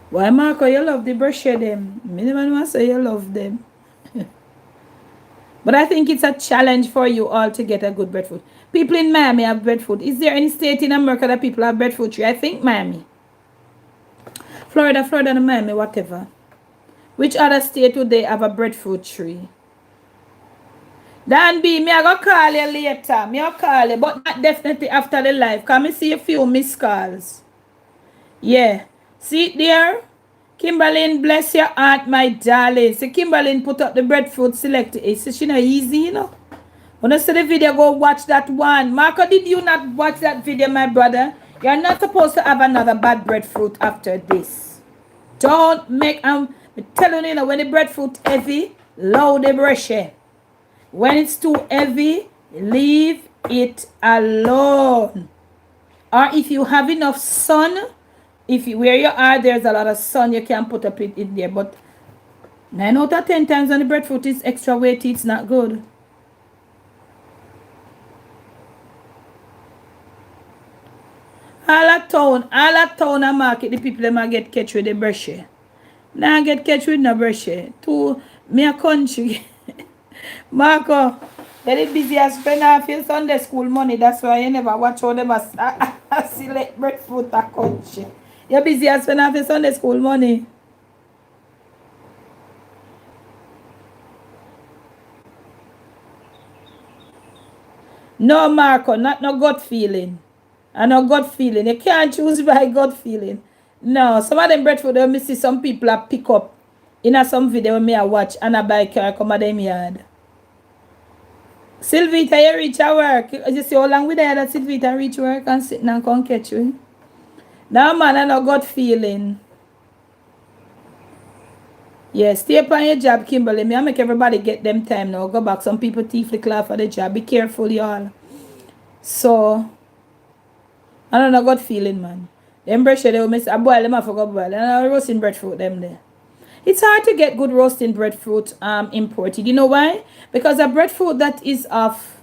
Why, Marco, you love the brush of them? Me never want to say you love them. But I think it's a challenge for you all to get a good breadfruit. People in Miami have breadfruit. Is there any state in America that people have breadfruit tree? I think Miami. Florida, and Miami, whatever. Which other state would they have a breadfruit tree? Dan B, me I go call you later. Me I call you, but not definitely after the live. Can me see a few missed calls? Yeah. See it there? Kimberlyn, bless your heart, my darling. So Kimberlyn put up the breadfruit select. It's she not easy, you know. When I see the video, go watch that one. Marco, did you not watch that video, my brother? You're not supposed to have another bad breadfruit after this. Don't make I'm telling you, when the breadfruit heavy, load the brush. When it's too heavy, leave it alone. Or if you have enough sun, where you are, there's a lot of sun, you can put up it in there. But 9 out of 10 times when the breadfruit is extra weighty, it's not good. all a town and market, the people them a get catch with the brushy. Now get catch with no brushy. To me a country. Marco, very busy as spend half your Sunday school money. That's why you never watch how them a select breadfruit a country. You're busy as spend half your Sunday school money. No, Marco, not no gut feeling. And no gut feeling. You can't choose by gut feeling. No, some of them breadfruit, they see some people a pick up in some video me I watch and I buy car come at them yard. Sylvita, you reach at work. You see how long we there that Sylvita reach work and sit and come catch you. Now man, I no gut feeling. Yeah, stay upon your job, Kimberly. Me I make everybody get them time now. Go back. Some people thief the cloth for the job. Be careful, y'all. So, I don't know gut feeling, man. Them bread they will miss. I boil them, I forgot boil. And I roasting breadfruit them there. It's hard to get good roasting breadfruit imported. You know why? Because a breadfruit that is of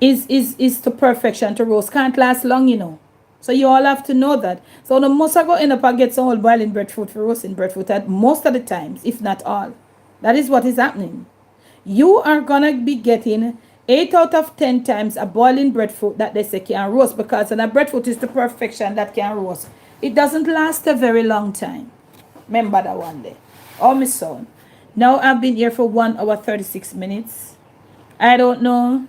is to perfection to roast can't last long, you know. So you all have to know that. So the most I go end up and get some old boiling breadfruit for roasting breadfruit at most of the times, if not all. That is what is happening. You are gonna be getting 8 out of 10 times a boiling breadfruit that they say can roast, because a breadfruit is the perfection that can roast. It doesn't last a very long time. Remember that one day. Oh, my son. Now I've been here for 1 hour 36 minutes. I don't know.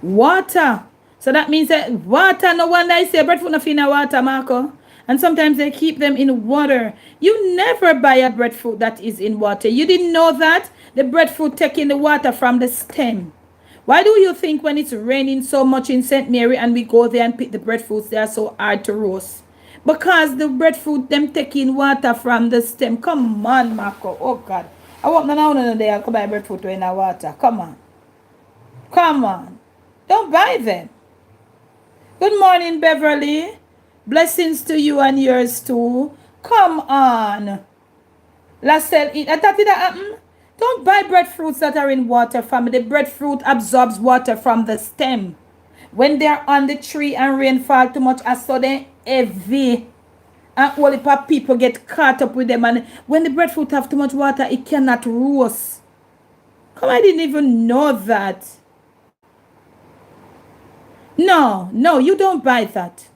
Water. So that means that water, no wonder I say breadfruit nothing in water, Marco. And sometimes they keep them in water. You never buy a breadfruit that is in water. You didn't know that? The breadfruit taking the water from the stem. Why do you think when it's raining so much in St. Mary and we go there and pick the breadfruits, they are so hard to roast? Because the breadfruit, them taking water from the stem. Come on, Marco. Oh, God. I want no day I'll go buy breadfruit in the water. Come on. Come on. Don't buy them. Good morning, Beverly. Blessings to you and yours too. Come on. Lastel, I thought it happen. Don't buy breadfruits that are in water, family. The breadfruit absorbs water from the stem. When they're on the tree and rainfall too much, I saw them heavy. And all the people get caught up with them. And when the breadfruit have too much water, it cannot roast. Come, I didn't even know that. No, you don't buy that.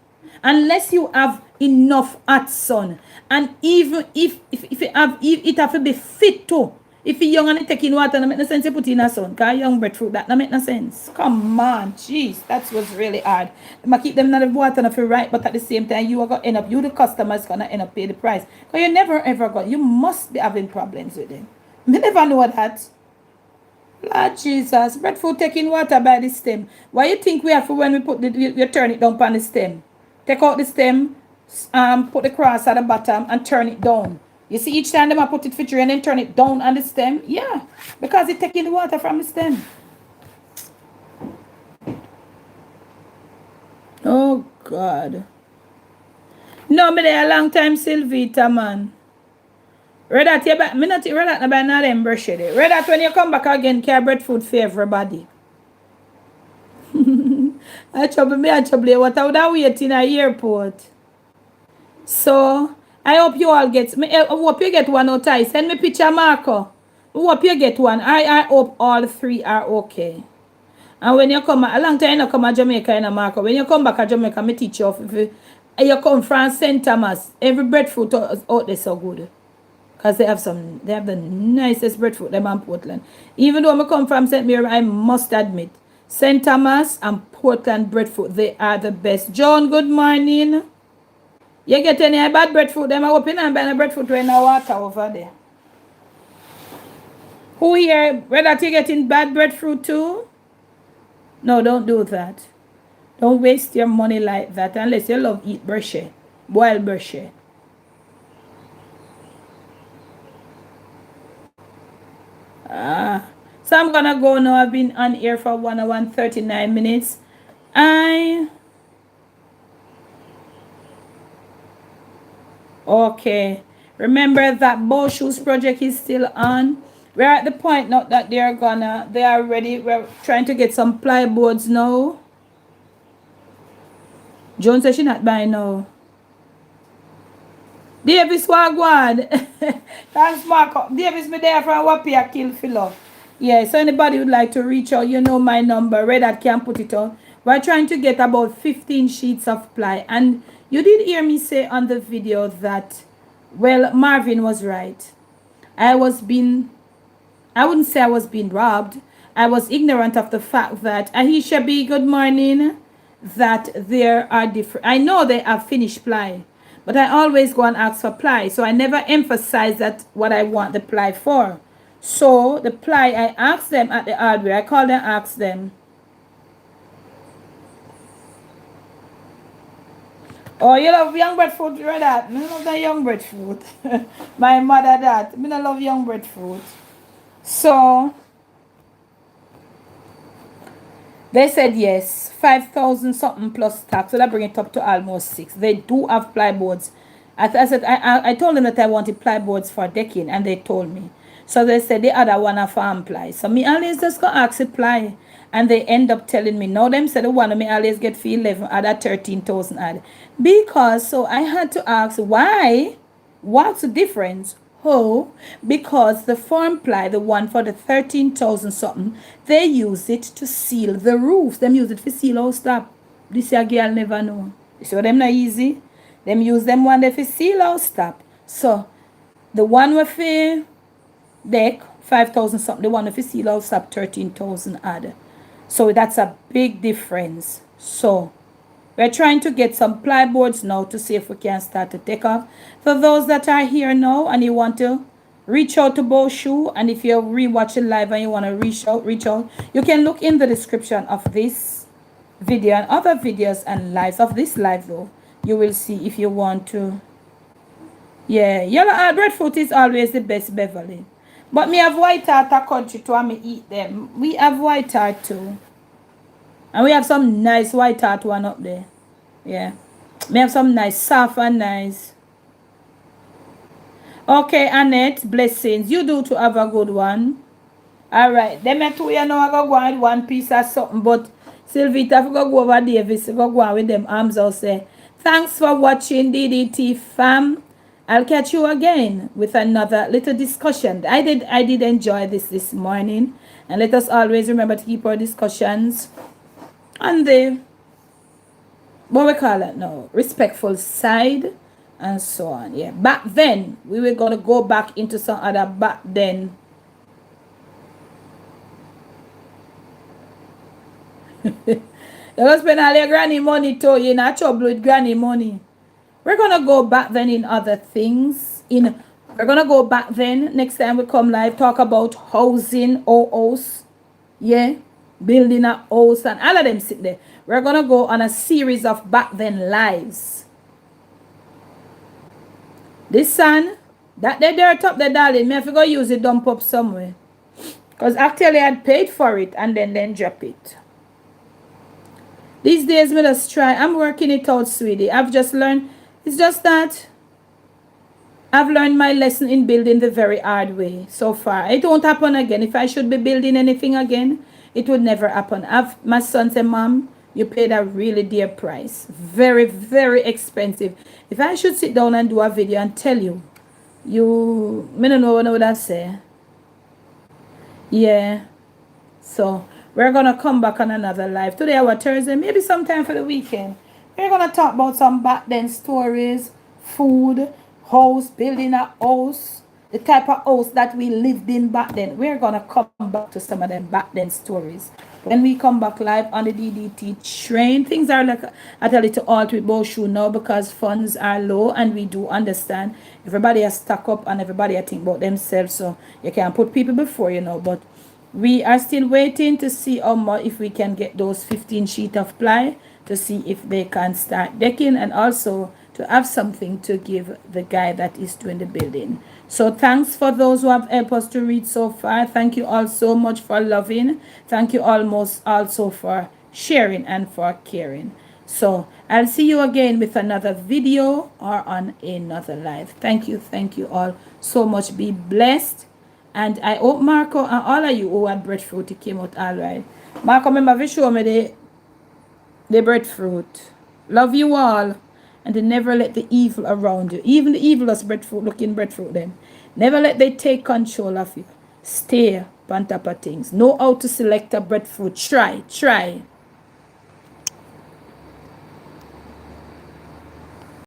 Unless you have enough hot sun. And even if you have, it have to be fit too. If you're young and you take in water, no make no sense you put in a sun. Because young breadfruit, that no make no sense. Come on, jeez, that was really hard. I keep them in the water and feel right, but at the same time, you are going to end up, you the customer is going to end up pay the price. Because you never ever got, you must be having problems with them. Me never know that. Lord Jesus, breadfruit taking water by the stem. Why you think we have to, when we put you turn it down on the stem? Take out the stem, put the cross at the bottom and turn it down. You see each time them I put it for tree and then turn it down on the stem? Yeah, because it's taking the water from the stem. Oh, God. No, me there a long time, Sylvita, man. Read that, me not read that, but not them brush it. Read that when you come back again, care breadfruit for everybody. I trouble what I would have wait in a airport. So, I hope you all get, I hope you get one out. Send me picture, Marco. I hope you get one. I hope all 3 are okay. And when you come, a long time you come to Jamaica, in Marco. When you come back to Jamaica, I teach you. If you come from St. Thomas, every breadfruit out there so good. Because they have the nicest breadfruit them in Portland. Even though I come from St. Mary, I must admit, St. Thomas and Portland breadfruit, they are the best. John, good morning. You get any bad breadfruit, them I open and buy a breadfruit in the water over there. Who here, whether you getting bad breadfruit too? No, don't do that. Don't waste your money like that unless you love eat brushy, boiled brushy. So I'm gonna go now. I've been on air for 1 hour and 39 minutes. Okay. Remember that Bow Shoes project is still on. We're at the point now that they are ready. We're trying to get some plyboards now. Joan says she not buying now. Davis Wagwan. Thanks, Marco. Davis, me there from Wapia Kill Filo. Yeah, so anybody would like to reach out, you know my number. Red Hat can put it on. We're trying to get about 15 sheets of ply. And you did hear me say on the video that, well, Marvin was right. I wouldn't say I was being robbed. I was ignorant of the fact that, Ahisha B, good morning, that there are different, I know they have finished ply, but I always go and ask for ply. So I never emphasize that what I want the ply for. So the ply, I ask them at the hardware, I call them, ask them. Oh, you love young breadfruit, you know that? I love that young breadfruit. My mother that. I love young breadfruit. So they said yes, 5,000 something plus tax, so that bring it up to almost 6. They do have plyboards. I said I told them that I wanted plyboards for decking, and they told me. So they said the other one are farm ply. So me always just go ask it ply, and they end up telling me no. Them said the one of me always get for 11, other 13,000 add, because so I had to ask why. What's the difference? Oh, because the farm ply, the one for the 13,000 something, they use it to seal the roofs. Them use it for seal house top. This a girl never know. You see what them not easy? Them use them one there for seal house top. So the one with the deck, 5,000 something, the one with the seal house top, 13,000 add. So that's a big difference. So we're trying to get some plyboards now to see if we can start to take off. For those that are here now and you want to reach out to Boshu, and if you're rewatching live and you want to reach out, you can look in the description of this video and other videos and lives of this live though. You will see if you want to. Yeah, yellow breadfruit is always the best, Beverly. But me have white heart a country too and me eat them. We have white heart too. And we have some nice white heart one up there. Yeah. We have some nice, soft and nice. Okay, Annette, blessings. You do to have a good one. Alright. Them two, you know, I go with one piece or something. But Sylvita, if you go over Davis, you go with them arms out say. Thanks for watching, DDT fam. I'll catch you again with another little discussion. I did enjoy this morning. And let us always remember to keep our discussions on the, what we call it now, respectful side and so on. Yeah, back then we were going to go back into some other back then. You don't spend all your granny money too. You're not trouble with granny money. We're going to go back then in other things. We're going to go back then next time we come live, talk about housing or house. Yeah, building a house and all of them sit there. We're going to go on a series of back then lives. This sun, that they dirt up the darling, me have to go use it, dump up somewhere. Because actually I'd paid for it and then drop it. These days, me just try. I'm working it out, sweetie. I've just learned. It's just that I've learned my lesson in building the very hard way so far. It won't happen again. If I should be building anything again, it would never happen. My son said, Mom, you paid a really dear price. Very, very expensive. If I should sit down and do a video and tell you, I don't know what I would have said. Yeah. So, we're going to come back on another live. Today, our Thursday, maybe sometime for the weekend. We're going to talk about some back then stories, food, house, building a house, the type of house that we lived in back then. We're going to come back to some of them back then stories. When we come back live on the DDT train, things are like at a little alt with Boshu now because funds are low, and we do understand everybody has stuck up and everybody has think about themselves, so you can't put people before, you know, but we are still waiting to see how much, if we can get those 15 sheet of ply to see if they can start decking, and also to have something to give the guy that is doing the building. So thanks for those who have helped us to read so far. Thank you all so much for loving. Thank you almost also for sharing and for caring. So I'll see you again with another video or on another live. Thank you all so much. Be blessed. And I hope Marco and all of you who had breadfruit, it came out all right. Marco, remember to show me the breadfruit. Love you all. And then never let the evil around you, even the evilest breadfruit, looking breadfruit them, never let they take control of you. Stay on top of things. Know how to select a breadfruit. Try.